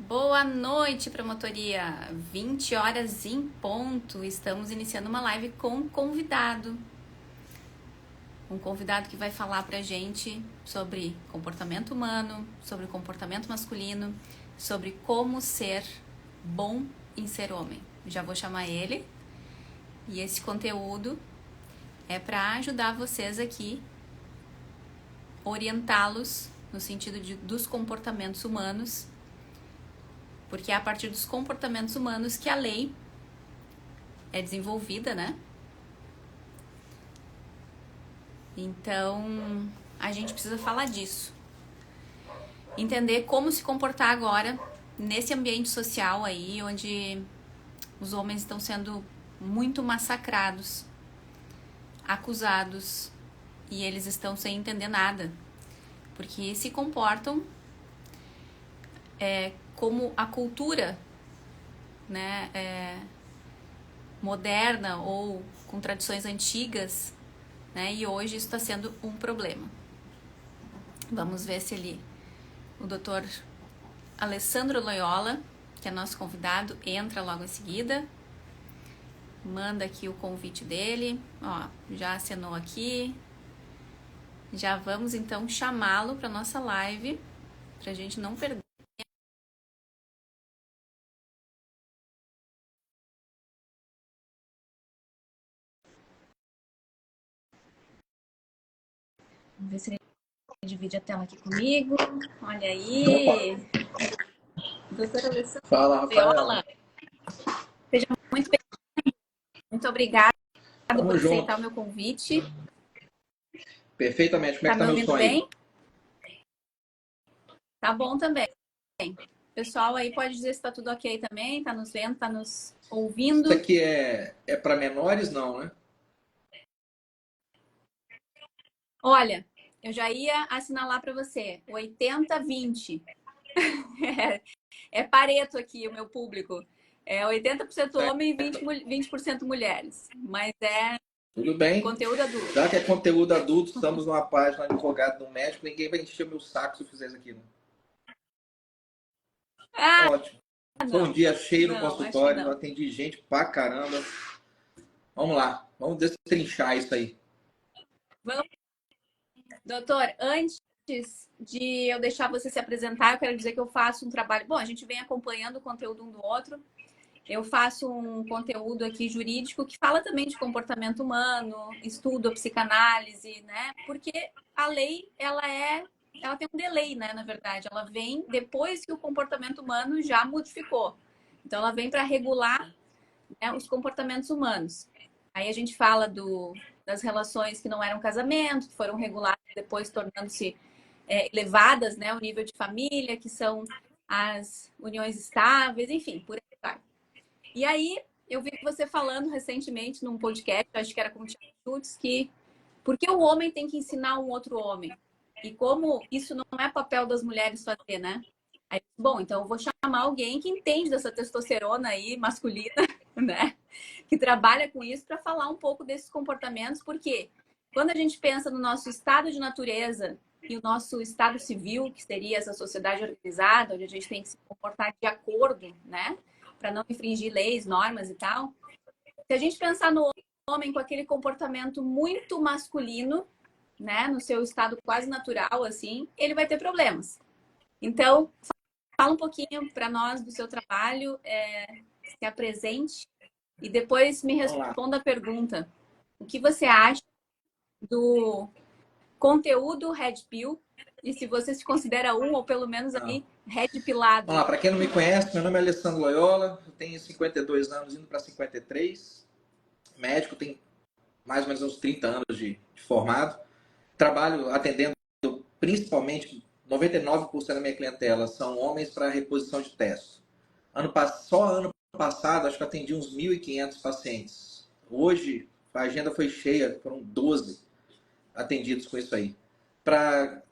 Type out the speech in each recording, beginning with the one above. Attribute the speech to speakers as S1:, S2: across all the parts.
S1: Boa noite, promotoria. 20 horas em ponto. Estamos iniciando uma live com um convidado. Um convidado que vai falar pra gente sobre comportamento humano, sobre comportamento masculino, sobre como ser bom em ser homem. Já vou chamar ele. E esse conteúdo é para ajudar vocês aqui, orientá-los no sentido dos comportamentos humanos, porque é a partir dos comportamentos humanos que a lei é desenvolvida, né? Então, a gente precisa falar disso. Entender como se comportar agora nesse ambiente social aí, onde os homens estão sendo muito massacrados, acusados, e eles estão sem entender nada, porque se comportam como a cultura, né, moderna ou com tradições antigas, né, e hoje isso está sendo um problema. Vamos ver se o Dr. Alessandro Loyola, que é nosso convidado, entra logo em seguida. Manda aqui o convite dele, ó, já assinou aqui. Já vamos então chamá-lo para nossa live, para a gente não perder. Vamos ver se ele divide a tela aqui comigo. Olha aí. Doutora Alessandra.
S2: Fala, Rafaela.
S1: Seja muito bem-vindo. Muito obrigada por
S2: junto.
S1: aceitar o meu convite.
S2: Perfeitamente. Como é que tá meu som
S1: bem?
S2: aí?
S1: Tá bom também. O pessoal aí pode dizer se tá tudo ok também, tá nos vendo, tá nos ouvindo.
S2: Isso aqui é para menores, não, né?
S1: Olha, eu já ia assinalar para você, 80-20. É Pareto aqui o meu público. É 80% homem e 20% mulheres. Mas é
S2: tudo bem.
S1: Conteúdo adulto.
S2: Já que é conteúdo adulto, estamos numa página de advogado no médico, ninguém vai encher o meu saco se eu fizer isso aqui, né? Ótimo. Foi um dia cheio no consultório, eu atendi gente pra caramba. Vamos lá, vamos destrinchar isso aí.
S1: Vamos. Doutor, antes de eu deixar você se apresentar, eu quero dizer que eu faço um trabalho... Bom, a gente vem acompanhando o conteúdo um do outro. Eu faço um conteúdo aqui jurídico que fala também de comportamento humano, estudo a psicanálise, né? Porque a lei, ela tem um delay, né? Na verdade, ela vem depois que o comportamento humano já modificou. Então, ela vem para regular, né, os comportamentos humanos. Aí a gente fala das relações que não eram casamento, que foram reguladas depois tornando-se elevadas, né? O nível de família, que são as uniões estáveis, enfim, por aí vai. E aí, eu vi você falando recentemente num podcast, acho que era com o Thiago Schultz, que por que o homem tem que ensinar um outro homem? E como isso não é papel das mulheres fazer, né? Aí, bom, então eu vou chamar alguém que entende dessa testosterona aí masculina, né? Que trabalha com isso para falar um pouco desses comportamentos, porque quando a gente pensa no nosso estado de natureza e o nosso estado civil, que seria essa sociedade organizada, onde a gente tem que se comportar de acordo, né? Para não infringir leis, normas e tal. Se a gente pensar no homem com aquele comportamento muito masculino, né, no seu estado quase natural, assim, ele vai ter problemas. Então, fala um pouquinho para nós do seu trabalho, se apresente e depois me responda a pergunta. O que você acha do conteúdo Red Pill e se você se considera ou pelo menos aí Red Pilado?
S2: Vamos lá, para quem não me conhece, meu nome é Alessandro Loyola, eu tenho 52 anos, indo para 53. Médico, tenho mais ou menos uns 30 anos de formado. Trabalho atendendo principalmente 99% da minha clientela são homens para reposição de testo. Só ano passado, acho que atendi uns 1.500 pacientes. Hoje, a agenda foi cheia, foram 12 atendidos com isso aí. Para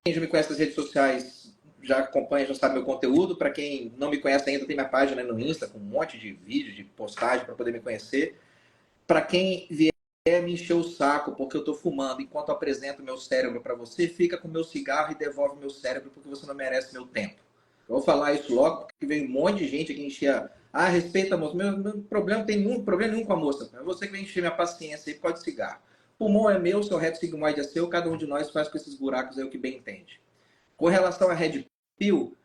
S2: quem já me conhece nas redes sociais, já acompanha, já sabe meu conteúdo. Para quem não me conhece ainda, tem minha página no Insta, com um monte de vídeo, de postagem para poder me conhecer. Para quem vier me encher o saco porque eu estou fumando enquanto eu apresento meu cérebro para você, fica com meu cigarro e devolve meu cérebro porque você não merece meu tempo. Eu vou falar isso logo, porque vem um monte de gente aqui encher. Ah, respeita a moça. Meu problema, tem nenhum problema nenhum com a moça. É você que vem encher minha paciência aí por causa de cigarro. O pulmão é meu, seu reto sigmoide é seu, cada um de nós faz com esses buracos aí o que bem entende. Com relação a Red Pill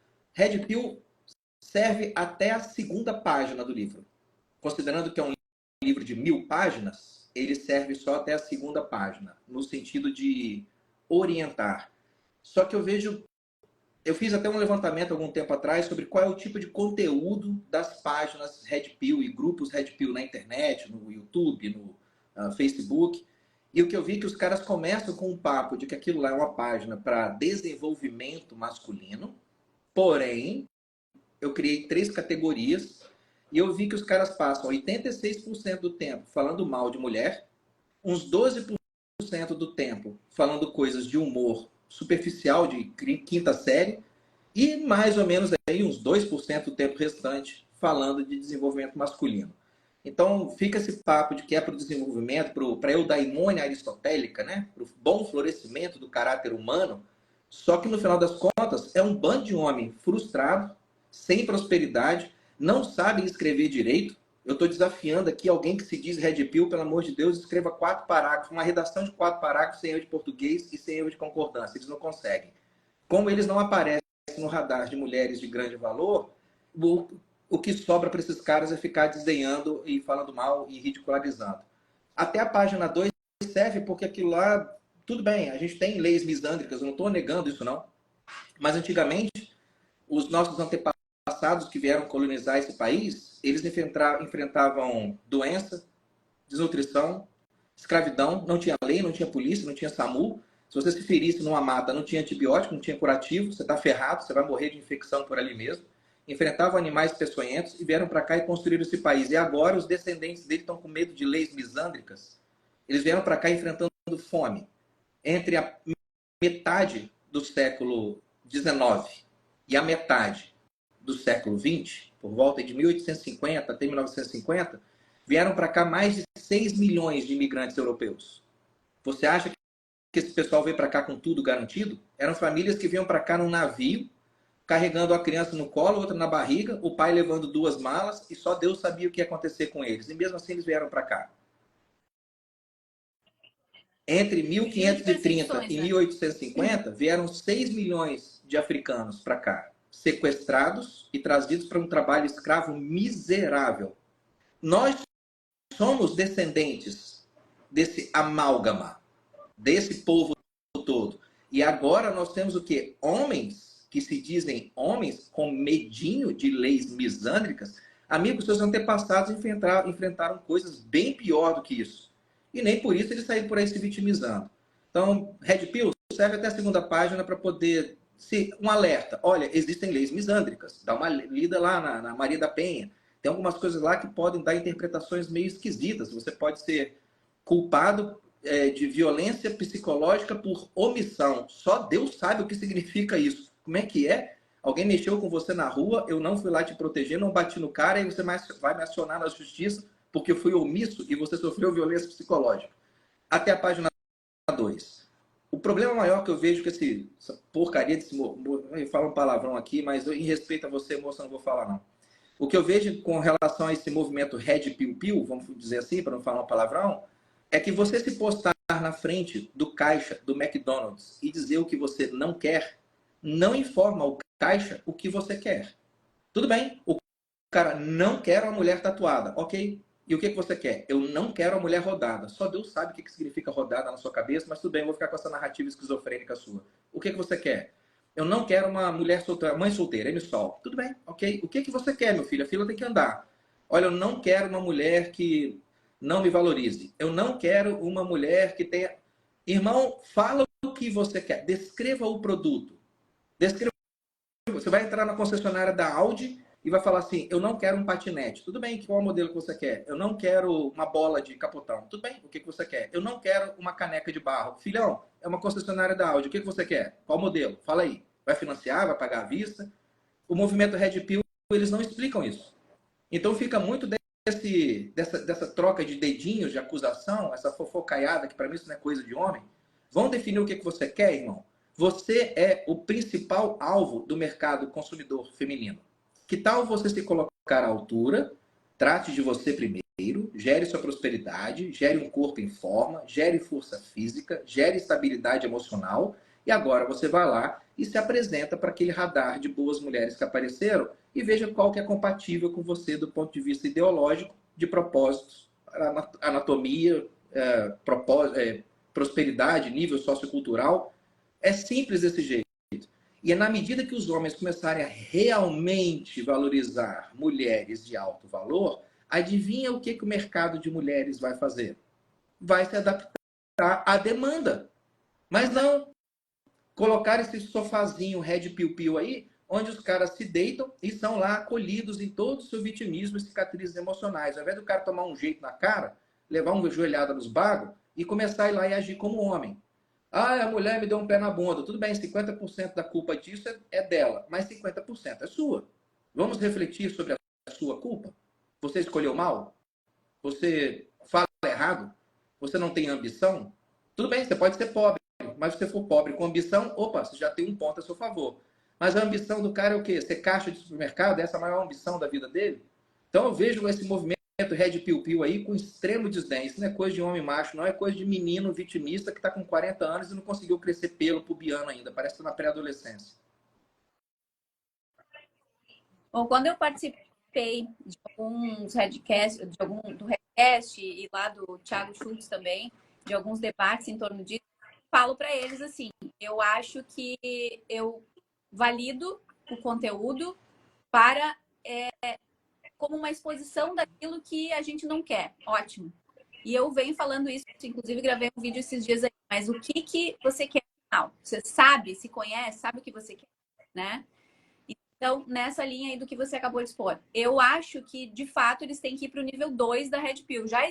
S2: serve até a segunda página do livro. Considerando que é um livro de 1000 páginas, ele serve só até a segunda página, no sentido de orientar. Só que eu fiz até um levantamento algum tempo atrás sobre qual é o tipo de conteúdo das páginas Red Pill e grupos Red Pill na internet, no YouTube, no Facebook. E o que eu vi é que os caras começam com um papo de que aquilo lá é uma página para desenvolvimento masculino, porém, eu criei 3 categorias e eu vi que os caras passam 86% do tempo falando mal de mulher, uns 12% do tempo falando coisas de humor superficial, de quinta série, e mais ou menos aí uns 2% do tempo restante falando de desenvolvimento masculino. Então fica esse papo de que é para o desenvolvimento, para a eudaimônia aristotélica, né? Para o bom florescimento do caráter humano, só que no final das contas é um bando de homem frustrado, sem prosperidade, não sabem escrever direito. Eu estou desafiando aqui alguém que se diz Red Pill, pelo amor de Deus, escreva 4 parágrafos, uma redação de 4 parágrafos sem erro de português e sem erro de concordância. Eles não conseguem. Como eles não aparecem no radar de mulheres de grande valor, o que sobra para esses caras é ficar desdenhando e falando mal e ridicularizando. Até a página 2 serve porque aquilo lá, tudo bem, a gente tem leis misândricas, eu não estou negando isso não, mas antigamente os nossos antepassados que vieram colonizar esse país, eles enfrentavam doença, desnutrição, escravidão, não tinha lei, não tinha polícia, não tinha SAMU. Se você se ferisse numa mata, não tinha antibiótico, não tinha curativo, você está ferrado, você vai morrer de infecção por ali mesmo. Enfrentavam animais peçonhentos e vieram para cá e construíram esse país. E agora os descendentes dele estão com medo de leis misândricas. Eles vieram para cá enfrentando fome. Entre a metade do século XIX e a metade do século XX, por volta de 1850 até 1950, vieram para cá mais de 6 milhões de imigrantes europeus. Você acha que esse pessoal veio para cá com tudo garantido? Eram famílias que vinham para cá num navio, carregando a criança no colo, outra na barriga, o pai levando 2 malas, e só Deus sabia o que ia acontecer com eles. E mesmo assim eles vieram para cá. Entre 1530 e 1850, vieram 6 milhões de africanos para cá, sequestrados e trazidos para um trabalho escravo miserável. Nós somos descendentes desse amálgama, desse povo todo. E agora nós temos o quê? Homens que se dizem homens com medinho de leis misândricas. Amigos, seus antepassados enfrentaram coisas bem pior do que isso. E nem por isso eles saíram por aí se vitimizando. Então, Red Pill serve até a segunda página para poder um alerta. Olha, existem leis misândricas. Dá uma lida lá na Maria da Penha. Tem algumas coisas lá que podem dar interpretações meio esquisitas. Você pode ser culpado de violência psicológica por omissão. Só Deus sabe o que significa isso. Como é que é? Alguém mexeu com você na rua, eu não fui lá te proteger, não bati no cara, e você vai me acionar na justiça porque eu fui omisso e você sofreu violência psicológica. Até a página 2. O problema maior que eu vejo com essa porcaria desse... Eu falo um palavrão aqui, mas em respeito a você, moça, não vou falar não. O que eu vejo com relação a esse movimento Red Pill Pill, vamos dizer assim, para não falar um palavrão, é que você se postar na frente do caixa do McDonald's e dizer o que você não quer, não informa o caixa o que você quer. Tudo bem, o cara não quer uma mulher tatuada, ok? E o que você quer? Eu não quero uma mulher rodada. Só Deus sabe o que significa rodada na sua cabeça, mas tudo bem, eu vou ficar com essa narrativa esquizofrênica sua. O que você quer? Eu não quero uma mulher solteira, mãe solteira, M-Sol. Tudo bem, ok? O que você quer, meu filho? A fila tem que andar. Olha, eu não quero uma mulher que não me valorize. Eu não quero uma mulher que tenha... Irmão, fala o que você quer. Descreva o produto. Descreva. Você vai entrar na concessionária da Audi e vai falar assim, eu não quero um patinete. Tudo bem, qual é o modelo que você quer? Eu não quero uma bola de capotão. Tudo bem, o que você quer? Eu não quero uma caneca de barro. Filhão, é uma concessionária da Audi. O que você quer? Qual modelo? Fala aí. Vai financiar? Vai pagar à vista? O movimento Red Pill, eles não explicam isso. Então fica muito dessa troca de dedinhos de acusação, essa fofocaiada, que para mim isso não é coisa de homem. Vão definir o que você quer, irmão? Você é o principal alvo do mercado consumidor feminino. Que tal você se colocar à altura, trate de você primeiro, gere sua prosperidade, gere um corpo em forma, gere força física, gere estabilidade emocional, e agora você vai lá e se apresenta para aquele radar de boas mulheres que apareceram e veja qual que é compatível com você do ponto de vista ideológico, de propósitos, anatomia, prosperidade, nível sociocultural. É simples desse jeito. E é na medida que os homens começarem a realmente valorizar mulheres de alto valor, adivinha o que o mercado de mulheres vai fazer? Vai se adaptar à demanda. Mas não colocar esse sofazinho red piu-piu aí, onde os caras se deitam e são lá acolhidos em todo o seu vitimismo e cicatrizes emocionais. Ao invés do cara tomar um jeito na cara, levar uma joelhada nos bagos e começar a ir lá e agir como homem. Ah, a mulher me deu um pé na bunda. Tudo bem, 50% da culpa disso é dela, mas 50% é sua. Vamos refletir sobre a sua culpa? Você escolheu mal? Você fala errado? Você não tem ambição? Tudo bem, você pode ser pobre, mas se você for pobre com ambição, opa, você já tem um ponto a seu favor. Mas a ambição do cara é o quê? Ser caixa de supermercado? Essa é a maior ambição da vida dele? Então eu vejo esse movimento Red Pill Pill aí com extremo desdém. Isso não é coisa de homem macho, não é coisa de menino vitimista que está com 40 anos e não conseguiu crescer pelo pubiano ainda. Parece que está na pré-adolescência.
S1: Bom, quando eu participei de alguns Redcast, do Redcast e lá do Thiago Schultz também, de alguns debates em torno disso, falo para eles assim, eu acho que eu valido o conteúdo para como uma exposição daquilo que a gente não quer. Ótimo. E eu venho falando isso, inclusive gravei um vídeo esses dias aí, mas o que você quer no final? Você sabe, se conhece, sabe o que você quer, né? Então, nessa linha aí do que você acabou de expor, eu acho que, de fato, eles têm que ir para o nível 2 da Red Pill. Já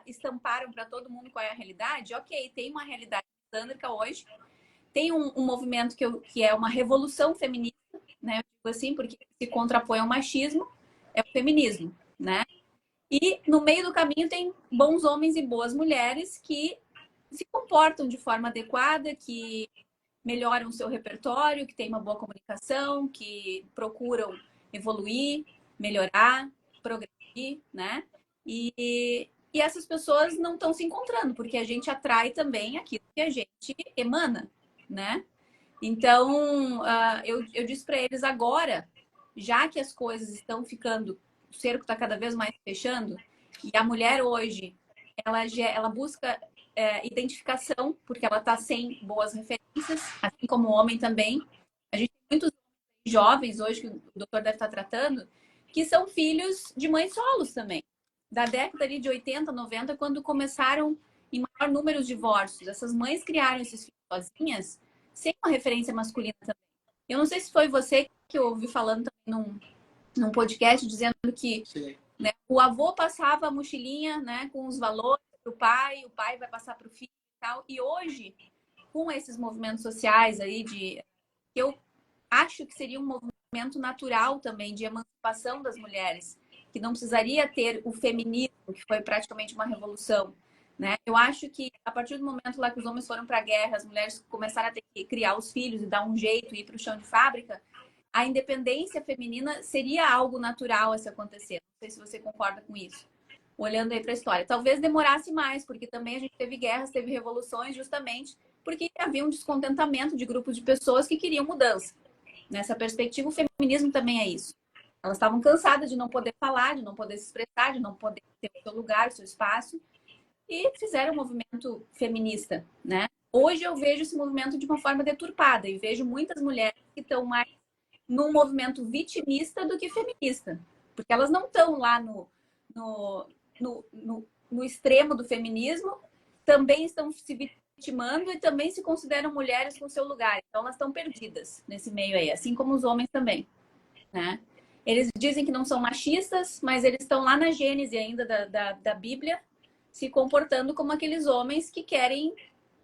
S1: estamparam para todo mundo qual é a realidade? Ok, tem uma realidade tândrica hoje, tem um movimento que é uma revolução feminista, né? Eu digo assim, porque se contrapõe ao machismo, é o feminismo, né? E no meio do caminho tem bons homens e boas mulheres que se comportam de forma adequada, que melhoram o seu repertório, que têm uma boa comunicação, que procuram evoluir, melhorar, progredir, né? E essas pessoas não estão se encontrando, porque a gente atrai também aquilo que a gente emana, né? Então, eu disse para eles agora, já que as coisas estão ficando, o cerco está cada vez mais fechando, e a mulher hoje, ela busca identificação, porque ela está sem boas referências, assim como o homem também. A gente tem muitos jovens hoje, que o doutor deve estar tratando, que são filhos de mães solos também. Da década ali de 80, 90, quando começaram em maior número de divórcios. Essas mães criaram esses filhos sozinhas, sem uma referência masculina também. Eu não sei se foi você que eu ouvi falando também num podcast, dizendo que né, o avô passava a mochilinha, né, com os valores para o pai vai passar para o filho e tal. E hoje, com esses movimentos sociais aí, eu acho que seria um movimento natural também de emancipação das mulheres, que não precisaria ter o feminismo, que foi praticamente uma revolução. Né? Eu acho que a partir do momento lá que os homens foram para a guerra, as mulheres começaram a ter que criar os filhos e dar um jeito e ir para o chão de fábrica, a independência feminina seria algo natural a se acontecer. Não sei se você concorda com isso. Olhando aí para a história. Talvez demorasse mais, porque também a gente teve guerras, teve revoluções, justamente porque havia um descontentamento de grupos de pessoas que queriam mudança. Nessa perspectiva, o feminismo também é isso. Elas estavam cansadas de não poder falar, de não poder se expressar, de não poder ter o seu lugar, o seu espaço, e fizeram um movimento feminista, né? Hoje eu vejo esse movimento de uma forma deturpada e vejo muitas mulheres que estão mais num movimento vitimista do que feminista, porque elas não estão lá no extremo do feminismo, também estão se vitimando e também se consideram mulheres com seu lugar. Então elas estão perdidas nesse meio aí, assim como os homens também, né? Eles dizem que não são machistas, mas eles estão lá na Gênese ainda da Bíblia, se comportando como aqueles homens que querem,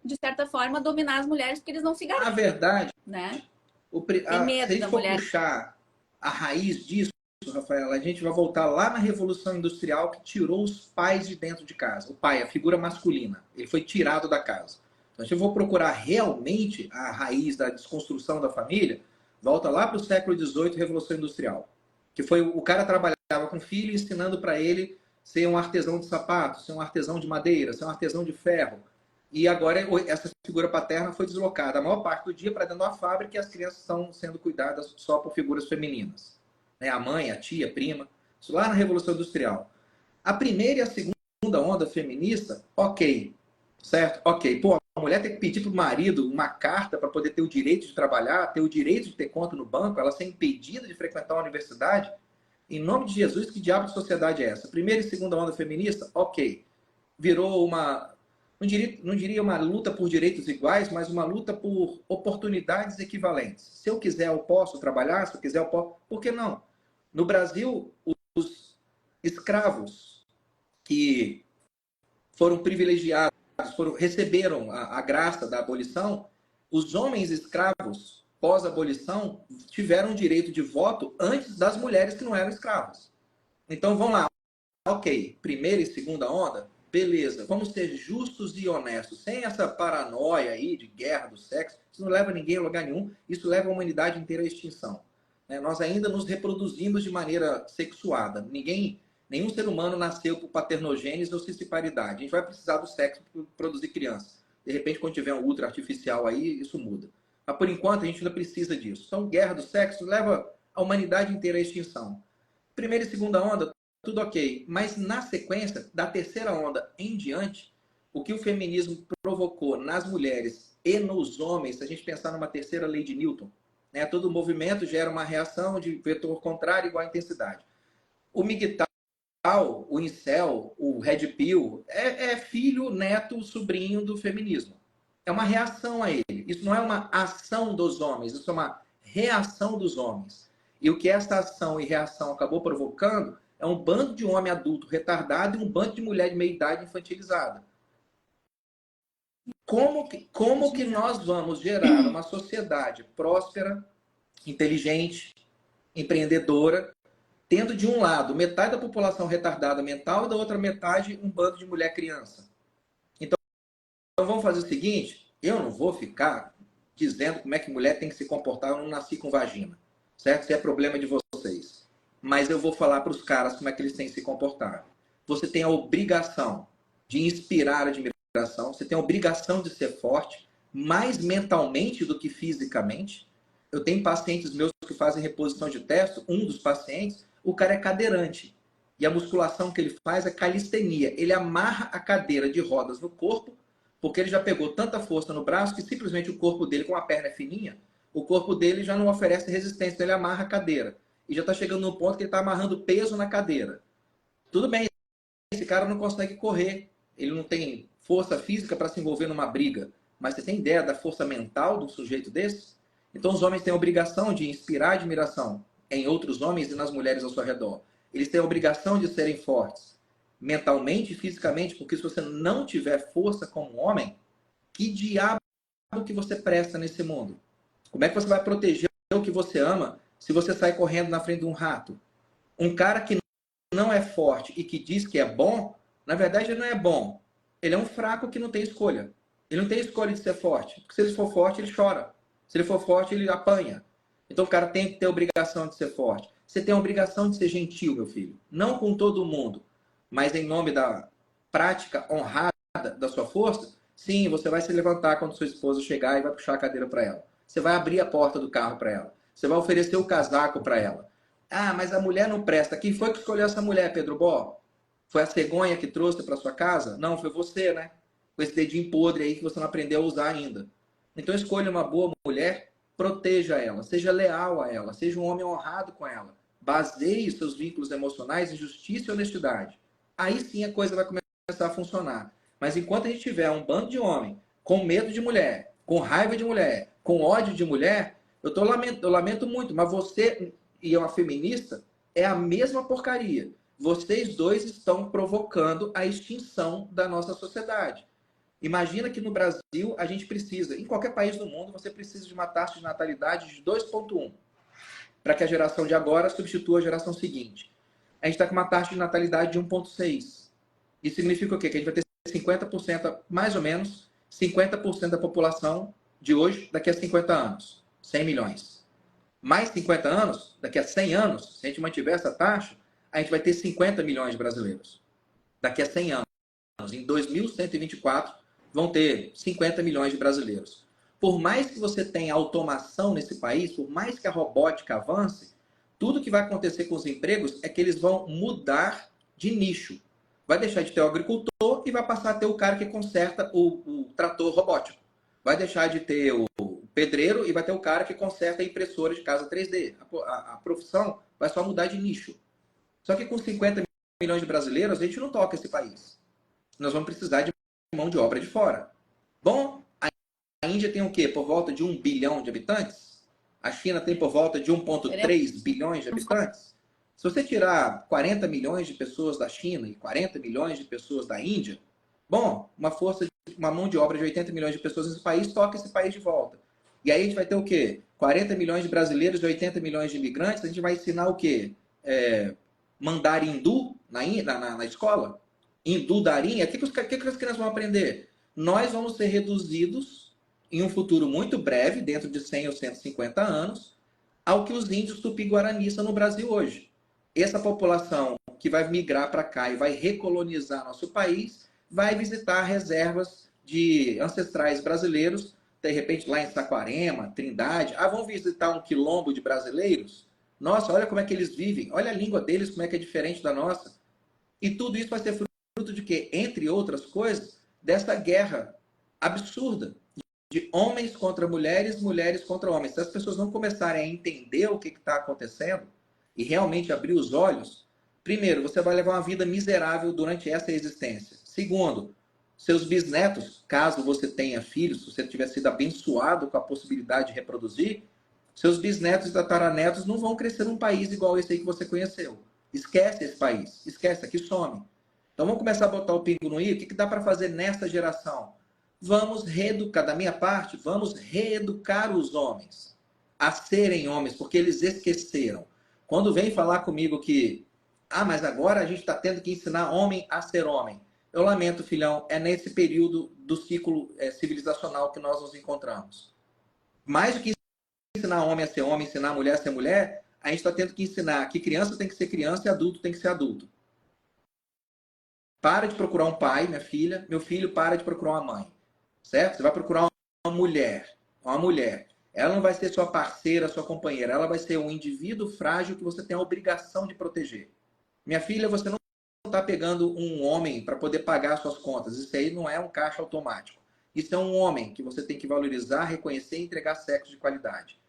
S1: de certa forma, dominar as mulheres porque eles não se garantem.
S2: A verdade,
S1: né?
S2: se a gente for
S1: mulher.
S2: puxar a raiz disso, Rafaela, a gente vai voltar lá na Revolução Industrial que tirou os pais de dentro de casa. O pai, a figura masculina, ele foi tirado da casa. Então, se eu vou procurar realmente a raiz da desconstrução da família, volta lá para o século XVIII, Revolução Industrial. Que foi o cara trabalhava com o filho, ensinando para ele ser um artesão de sapato, ser um artesão de madeira, ser um artesão de ferro. E agora essa figura paterna foi deslocada a maior parte do dia para dentro da fábrica e as crianças estão sendo cuidadas só por figuras femininas. Né? A mãe, a tia, a prima. Isso lá na Revolução Industrial. A primeira e a segunda onda feminista, ok. Certo? Ok. Pô, a mulher tem que pedir para o marido uma carta para poder ter o direito de trabalhar, ter o direito de ter conta no banco, ela ser impedida de frequentar a universidade. Em nome de Jesus, que diabo de sociedade é essa? Primeira e segunda onda feminista? Ok. Virou uma... Não diria uma luta por direitos iguais, mas uma luta por oportunidades equivalentes. Se eu quiser, eu posso trabalhar. Se eu quiser, eu posso. Por que não? No Brasil, os escravos que foram privilegiados, receberam a graça da abolição, os homens escravos, pós-abolição, tiveram direito de voto antes das mulheres que não eram escravas. Então, vamos lá. Ok, primeira e segunda onda, beleza. Vamos ser justos e honestos, sem essa paranoia aí de guerra do sexo. Isso não leva ninguém a lugar nenhum. Isso leva a humanidade inteira à extinção. Nós ainda nos reproduzimos de maneira sexuada. Nenhum ser humano nasceu por paternogênese ou cistiparidade. A gente vai precisar do sexo para produzir crianças. De repente, quando tiver um útero artificial aí, isso muda. Mas, por enquanto, a gente ainda precisa disso. Então, guerra do sexo leva a humanidade inteira à extinção. Primeira e segunda onda, tudo ok. Mas, na sequência, da terceira onda em diante, o que o feminismo provocou nas mulheres e nos homens, se a gente pensar numa terceira lei de Newton, né, todo movimento gera uma reação de vetor contrário igual a intensidade. O MGTOW, o incel, o red pill, é filho, neto, sobrinho do feminismo. É uma reação a ele. Isso não é uma ação dos homens, isso é uma reação dos homens. E o que essa ação e reação acabou provocando é um bando de homem adulto retardado e um bando de mulher de meia-idade infantilizada. Como que nós vamos gerar uma sociedade próspera, inteligente, empreendedora, tendo de um lado metade da população retardada mental e da outra metade um bando de mulher criança? Então vamos fazer o seguinte, eu não vou ficar dizendo como é que mulher tem que se comportar, eu não nasci com vagina, certo? Isso é problema de vocês. Mas eu vou falar para os caras como é que eles têm que se comportar. Você tem a obrigação de inspirar admiração, você tem a obrigação de ser forte, mais mentalmente do que fisicamente. Eu tenho pacientes meus que fazem reposição de testo, um dos pacientes, o cara é cadeirante. E a musculação que ele faz é calistenia. Ele amarra a cadeira de rodas no corpo, porque ele já pegou tanta força no braço que simplesmente o corpo dele, com a perna fininha, o corpo dele já não oferece resistência, então ele amarra a cadeira. E já está chegando no ponto que ele está amarrando peso na cadeira. Tudo bem, esse cara não consegue correr, ele não tem força física para se envolver numa briga. Mas você tem ideia da força mental de um sujeito desse? Então os homens têm a obrigação de inspirar admiração em outros homens e nas mulheres ao seu redor. Eles têm a obrigação de serem fortes, mentalmente e fisicamente, porque se você não tiver força como homem, que diabo que você presta nesse mundo? Como é que você vai proteger o que você ama se você sai correndo na frente de um rato? Um cara que não é forte e que diz que é bom, na verdade ele não é bom. Ele é um fraco que não tem escolha. Ele não tem escolha de ser forte. Porque se ele for forte, ele chora. Se ele for forte, ele apanha. Então o cara tem que ter a obrigação de ser forte. Você tem a obrigação de ser gentil, meu filho. Não com todo mundo, mas em nome da prática honrada da sua força, sim, você vai se levantar quando sua esposa chegar e vai puxar a cadeira para ela. Você vai abrir a porta do carro para ela. Você vai oferecer o casaco para ela. Ah, mas a mulher não presta. Quem foi que escolheu essa mulher, Pedro Bó? Foi a cegonha que trouxe para sua casa? Não, foi você, né? Com esse dedinho podre aí que você não aprendeu a usar ainda. Então escolha uma boa mulher, proteja ela, seja leal a ela, seja um homem honrado com ela. Baseie seus vínculos emocionais em justiça e honestidade. Aí sim a coisa vai começar a funcionar. Mas enquanto a gente tiver um bando de homem com medo de mulher, com raiva de mulher, com ódio de mulher, eu lamento muito, mas você e uma feminista é a mesma porcaria. Vocês dois estão provocando a extinção da nossa sociedade. Imagina que no Brasil a gente precisa, em qualquer país do mundo, você precisa de uma taxa de natalidade de 2,1 para que a geração de agora substitua a geração seguinte. A gente está com uma taxa de natalidade de 1,6. Isso significa o quê? Que a gente vai ter 50%, mais ou menos, 50% da população de hoje daqui a 50 anos. 100 milhões. Mais 50 anos, daqui a 100 anos, se a gente mantiver essa taxa, a gente vai ter 50 milhões de brasileiros. Daqui a 100 anos, em 2124, vão ter 50 milhões de brasileiros. Por mais que você tenha automação nesse país, por mais que a robótica avance, tudo que vai acontecer com os empregos é que eles vão mudar de nicho. Vai deixar de ter o agricultor e vai passar a ter o cara que conserta o trator robótico. Vai deixar de ter o pedreiro e vai ter o cara que conserta a impressora de casa 3D. A profissão vai só mudar de nicho. Só que com 50 milhões de brasileiros, a gente não toca esse país. Nós vamos precisar de mão de obra de fora. Bom, a Índia tem o quê? Por volta de 1 bilhão de habitantes? A China tem por volta de 1,3 bilhões de habitantes? Se você tirar 40 milhões de pessoas da China e 40 milhões de pessoas da Índia, bom, uma mão de obra de 80 milhões de pessoas nesse país toca esse país de volta. E aí a gente vai ter o quê? 40 milhões de brasileiros e 80 milhões de imigrantes, a gente vai ensinar o quê? Mandarim hindu na escola? Hindu darim? O que as crianças vão aprender? Nós vamos ser reduzidos em um futuro muito breve, dentro de 100 ou 150 anos, ao que os índios tupi-guarani são no Brasil hoje. Essa população que vai migrar para cá e vai recolonizar nosso país, vai visitar reservas de ancestrais brasileiros, de repente lá em Saquarema, Trindade. Vão visitar um quilombo de brasileiros? Nossa, olha como é que eles vivem, olha a língua deles, como é que é diferente da nossa. E tudo isso vai ser fruto de quê? Entre outras coisas, dessa guerra absurda de homens contra mulheres, mulheres contra homens. Se as pessoas não começarem a entender o que está acontecendo e realmente abrir os olhos, primeiro, você vai levar uma vida miserável durante essa existência. Segundo, seus bisnetos, caso você tenha filhos, se você tiver sido abençoado com a possibilidade de reproduzir, seus bisnetos e tataranetos não vão crescer num país igual esse aí que você conheceu. Esquece esse país. Esquece, aqui some. Então vamos começar a botar o pingo no i. O que dá para fazer nesta geração? Vamos reeducar, da minha parte, vamos reeducar os homens a serem homens, porque eles esqueceram. Quando vem falar comigo que, mas agora a gente está tendo que ensinar homem a ser homem. Eu lamento, filhão, é nesse período do ciclo civilizacional que nós nos encontramos. Mais do que ensinar homem a ser homem, ensinar mulher a ser mulher, a gente está tendo que ensinar que criança tem que ser criança e adulto tem que ser adulto. Para de procurar um pai, minha filha. Meu filho, para de procurar uma mãe. Certo? Você vai procurar uma mulher. Uma mulher. Ela não vai ser sua parceira, sua companheira. Ela vai ser um indivíduo frágil que você tem a obrigação de proteger. Minha filha, você não está pegando um homem para poder pagar suas contas. Isso aí não é um caixa automático. Isso é um homem que você tem que valorizar, reconhecer e entregar sexo de qualidade.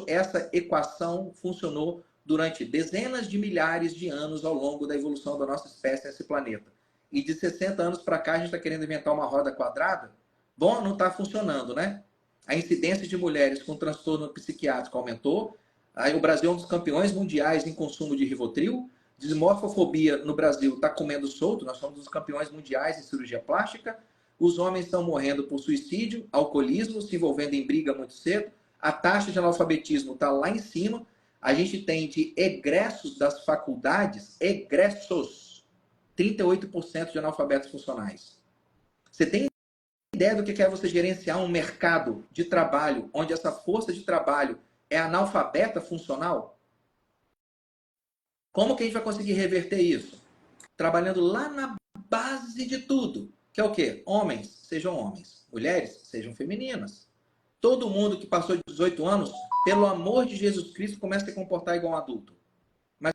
S2: Essa equação funcionou durante dezenas de milhares de anos ao longo da evolução da nossa espécie nesse planeta. E de 60 anos para cá a gente está querendo inventar uma roda quadrada? Bom, não está funcionando, né? A incidência de mulheres com transtorno psiquiátrico aumentou. Aí o Brasil é um dos campeões mundiais em consumo de Rivotril. Desmorfofobia no Brasil está comendo solto. Nós somos os campeões mundiais em cirurgia plástica. Os homens estão morrendo por suicídio, alcoolismo, se envolvendo em briga muito cedo. A taxa de analfabetismo está lá em cima. A gente tem de egressos das faculdades, egressos, 38% de analfabetos funcionais. Você tem ideia do que é você gerenciar um mercado de trabalho onde essa força de trabalho é analfabeta funcional? Como que a gente vai conseguir reverter isso? Trabalhando lá na base de tudo, que é o quê? Homens, sejam homens. Mulheres, sejam femininas. Todo mundo que passou de 18 anos, pelo amor de Jesus Cristo, começa a se comportar igual um adulto. Mas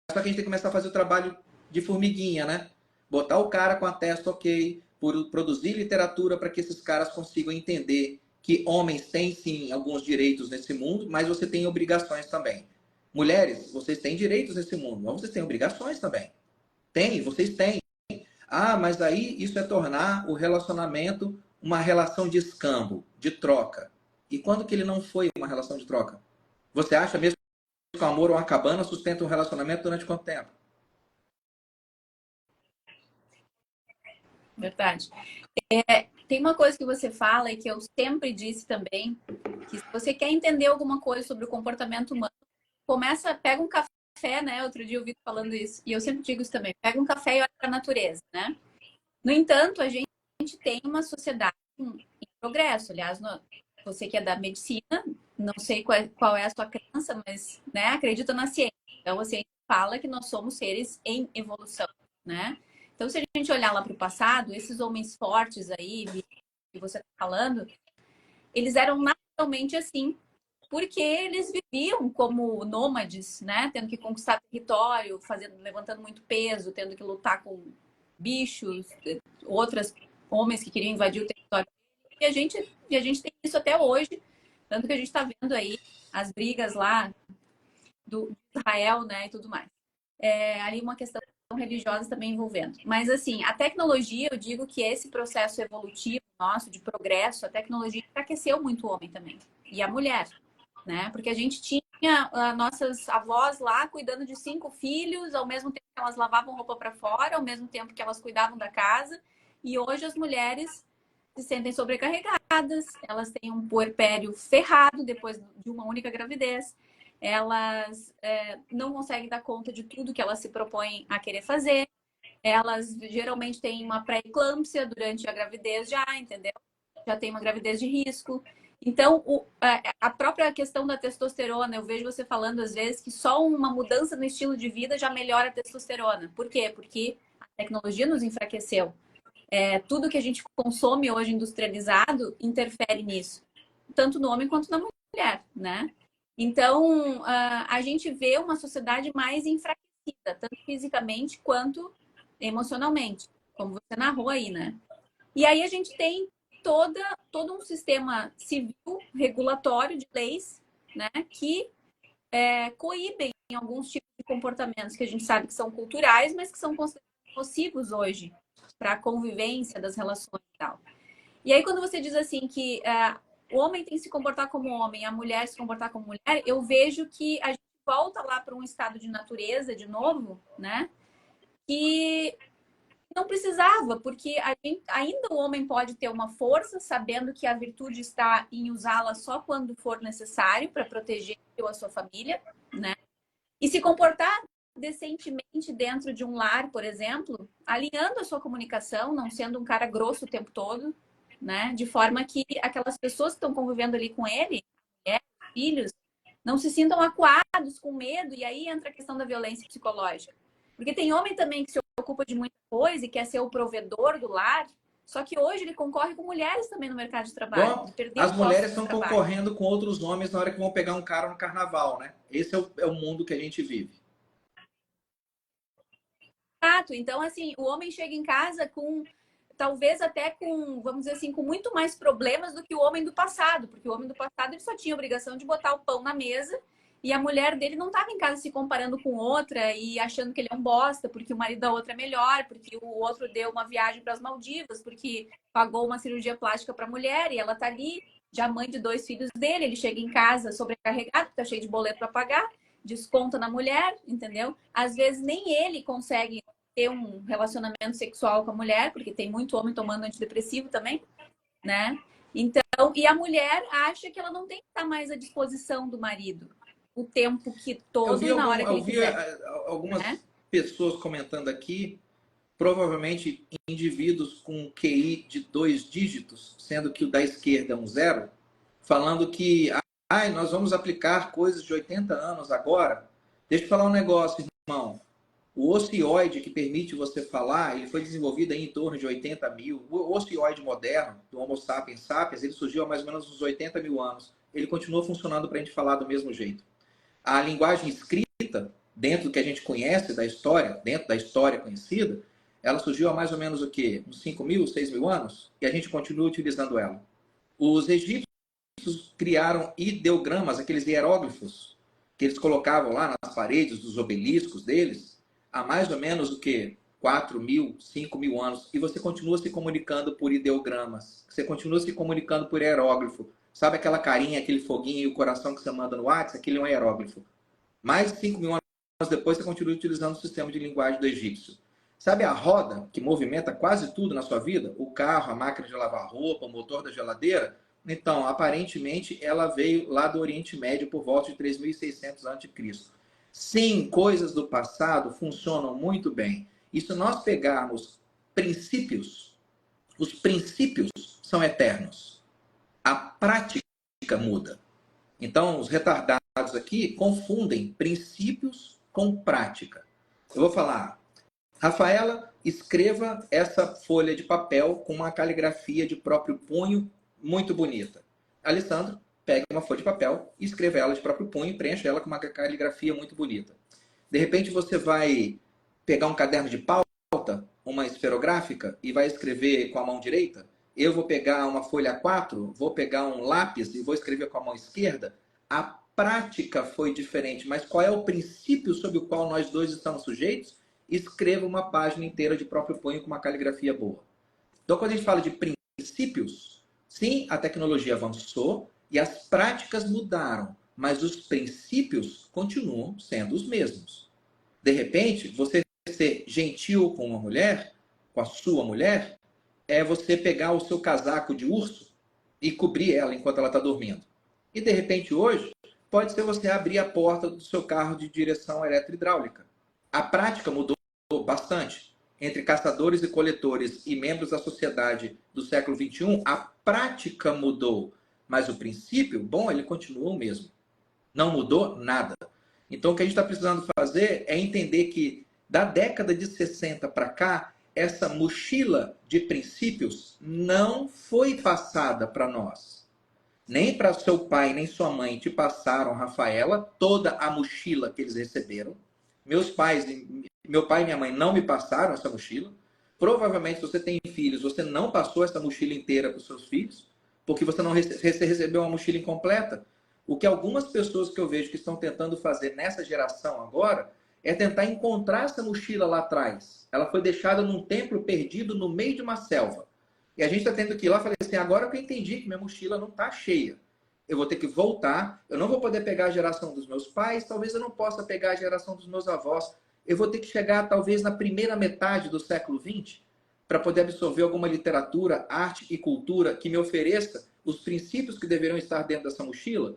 S2: só que a gente tem que começar a fazer o trabalho de formiguinha, né? Botar o cara com a testa ok, produzir literatura para que esses caras consigam entender que homens têm sim alguns direitos nesse mundo, mas você tem obrigações também. Mulheres, vocês têm direitos nesse mundo, mas vocês têm obrigações também. Vocês têm. Mas aí isso é tornar o relacionamento uma relação de escambo, de troca. E quando que ele não foi uma relação de troca? Você acha mesmo que o amor ou uma cabana sustenta um relacionamento durante quanto tempo?
S1: Verdade. Tem uma coisa que você fala e que eu sempre disse também, que se você quer entender alguma coisa sobre o comportamento humano, pega um café, né? Outro dia eu vi falando isso, e eu sempre digo isso também, pega um café e olha para a natureza, né? No entanto, a gente gente tem uma sociedade em progresso. Aliás, você que é da medicina, não sei qual é a sua crença, mas, né, acredita na ciência. Então, a ciência fala que nós somos seres em evolução, né? Então, se a gente olhar lá para o passado, esses homens fortes aí, que você está falando, eles eram naturalmente assim, porque eles viviam como nômades, né? Tendo que conquistar território, levantando muito peso, tendo que lutar com bichos, outros homens que queriam invadir o território. E a gente tem isso até hoje, tanto que a gente está vendo aí as brigas lá do Israel, né, e tudo mais. Ali uma questão religiosa também envolvendo. Mas, assim, a tecnologia, eu digo que esse processo evolutivo nosso, de progresso, a tecnologia enfraqueceu muito o homem também. E a mulher, né? Porque a gente tinha nossas avós lá cuidando de 5 filhos, ao mesmo tempo que elas lavavam roupa para fora, ao mesmo tempo que elas cuidavam da casa. E hoje as mulheres se sentem sobrecarregadas, elas têm um puerpério ferrado depois de uma única gravidez, elas não conseguem dar conta de tudo que elas se propõem a querer fazer, elas geralmente têm uma pré-eclâmpsia durante a gravidez já, entendeu? Já tem uma gravidez de risco. Então, a própria questão da testosterona, eu vejo você falando às vezes que só uma mudança no estilo de vida já melhora a testosterona. Por quê? Porque a tecnologia nos enfraqueceu. Tudo que a gente consome hoje industrializado interfere nisso, tanto no homem quanto na mulher, né? Então, a gente vê uma sociedade mais enfraquecida, tanto fisicamente quanto emocionalmente, como você narrou aí, né? E aí a gente tem todo um sistema civil regulatório de leis, né, que coíbem alguns tipos de comportamentos que a gente sabe que são culturais, mas que são considerados nocivos hoje para a convivência das relações e tal. E aí, quando você diz assim que o homem tem que se comportar como homem, a mulher se comportar como mulher, eu vejo que a gente volta lá para um estado de natureza de novo, né? Que não precisava, porque ainda o homem pode ter uma força, sabendo que a virtude está em usá-la só quando for necessário para proteger a sua família, né? E se comportar decentemente dentro de um lar, por exemplo, alinhando a sua comunicação, não sendo um cara grosso o tempo todo, né? De forma que aquelas pessoas que estão convivendo ali com ele, filhos, não se sintam acuados, com medo, e aí entra a questão da violência psicológica. Porque tem homem também que se ocupa de muita coisa e quer ser o provedor do lar, só que hoje ele concorre com mulheres também no mercado de trabalho.
S2: Bom,
S1: Perdeu
S2: as
S1: o posto
S2: mulheres
S1: de
S2: estão
S1: trabalho.
S2: concorrendo com outros homens na hora que vão pegar um cara no carnaval, né? Esse é o mundo que a gente vive.
S1: Exato. Então, assim, o homem chega em casa com, talvez até com, vamos dizer assim, com muito mais problemas do que o homem do passado, porque o homem do passado ele só tinha a obrigação de botar o pão na mesa e a mulher dele não estava em casa se comparando com outra e achando que ele é um bosta, porque o marido da outra é melhor, porque o outro deu uma viagem para as Maldivas, porque pagou uma cirurgia plástica para a mulher e ela tá ali, já mãe de 2 filhos dele, ele chega em casa sobrecarregado, tá cheio de boleto para pagar, desconta na mulher, entendeu? Às vezes nem ele consegue ter um relacionamento sexual com a mulher, porque tem muito homem tomando antidepressivo também, né? Então, e a mulher acha que ela não tem que estar mais à disposição do marido o tempo que todo e na hora que
S2: Eu
S1: ele
S2: vi
S1: quiser, né?
S2: algumas pessoas comentando aqui, provavelmente indivíduos com QI de 2 dígitos, sendo que o da esquerda é um zero, falando que nós vamos aplicar coisas de 80 anos agora. Deixa eu falar um negócio, irmão. O ocioide que permite você falar, ele foi desenvolvido aí em torno de 80 mil. O ocioide moderno, do Homo sapiens sapiens, ele surgiu há mais ou menos uns 80 mil anos. Ele continua funcionando para a gente falar do mesmo jeito. A linguagem escrita, dentro do que a gente conhece da história, dentro da história conhecida, ela surgiu há mais ou menos o quê? Uns 5 mil, 6 mil anos? E a gente continua utilizando ela. Os egípcios criaram ideogramas, aqueles hieróglifos, que eles colocavam lá nas paredes dos obeliscos deles, há mais ou menos o quê? 4 mil, 5 mil anos. E você continua se comunicando por ideogramas. Você continua se comunicando por hieróglifo. Sabe aquela carinha, aquele foguinho e o coração que você manda no WhatsApp? Aquele é um hieróglifo. Mais de 5 mil anos depois, você continua utilizando o sistema de linguagem do egípcio. Sabe a roda, que movimenta quase tudo na sua vida? O carro, a máquina de lavar roupa, o motor da geladeira? Então, aparentemente, ela veio lá do Oriente Médio por volta de 3.600 a.C. Sim, coisas do passado funcionam muito bem. E se nós pegarmos princípios, Os princípios são eternos. A prática muda. Então, os retardados aqui confundem princípios com prática. Eu vou falar, Rafaela, escreva essa folha de papel com uma caligrafia de próprio punho muito bonita. Alessandro, pegue uma folha de papel e escreva ela de próprio punho e preencha ela com uma caligrafia muito bonita. De repente, você vai pegar um caderno de pauta, uma esferográfica, e vai escrever com a mão direita. Eu vou pegar uma folha A4, vou pegar um lápis e vou escrever com a mão esquerda. A prática foi diferente, mas qual é o princípio sobre o qual nós dois estamos sujeitos? Escreva uma página inteira de próprio punho com uma caligrafia boa. Então, quando a gente fala de princípios, sim, a tecnologia avançou e as práticas mudaram, mas os princípios continuam sendo os mesmos. De repente, você ser gentil com uma mulher, com a sua mulher, é você pegar o seu casaco de urso e cobrir ela enquanto ela está dormindo. E, de repente, hoje, pode ser você abrir a porta do seu carro de direção eletro-hidráulica. A prática mudou bastante. Entre caçadores e coletores e membros da sociedade do século XXI, a prática mudou. Mas o princípio, bom, ele continua o mesmo. Não mudou nada. Então, o que a gente está precisando fazer é entender que, da década de 60 para cá, essa mochila de princípios não foi passada para nós. Nem para seu pai, nem sua mãe te passaram, Rafaela, toda a mochila que eles receberam. Meu pai e minha mãe não me passaram essa mochila. Provavelmente, se você tem filhos, você não passou essa mochila inteira para os seus filhos, porque você não recebeu uma mochila incompleta. O que algumas pessoas que eu vejo que estão tentando fazer nessa geração agora é tentar encontrar essa mochila lá atrás. Ela foi deixada num templo perdido no meio de uma selva. E a gente está tendo que ir lá e falar assim, agora que eu entendi que minha mochila não está cheia. Eu vou ter que voltar, eu não vou poder pegar a geração dos meus pais, talvez eu não possa pegar a geração dos meus avós. Eu vou ter que chegar talvez na primeira metade do século XX para poder absorver alguma literatura, arte e cultura que me ofereça os princípios que deveriam estar dentro dessa mochila.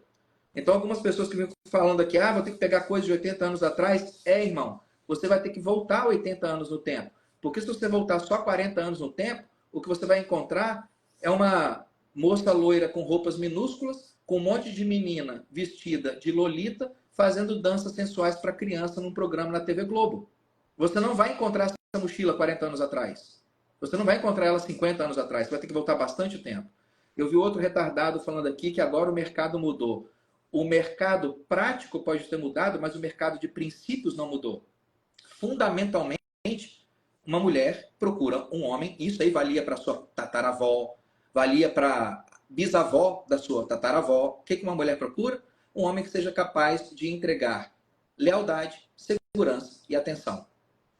S2: Então, algumas pessoas que vêm falando aqui, vou ter que pegar coisas de 80 anos atrás. Irmão, você vai ter que voltar 80 anos no tempo. Porque se você voltar só 40 anos no tempo, o que você vai encontrar é uma moça loira com roupas minúsculas, com um monte de menina vestida de lolita, fazendo danças sensuais para criança num programa na TV Globo. Você não vai encontrar essa mochila 40 anos atrás. Você não vai encontrar ela 50 anos atrás. Você vai ter que voltar bastante tempo. Eu vi outro retardado falando aqui que agora o mercado mudou. O mercado prático pode ter mudado, mas o mercado de princípios não mudou. Fundamentalmente, uma mulher procura um homem, isso aí valia para sua tataravó, valia para bisavó da sua tataravó. O que uma mulher procura? Um homem que seja capaz de entregar lealdade, segurança e atenção.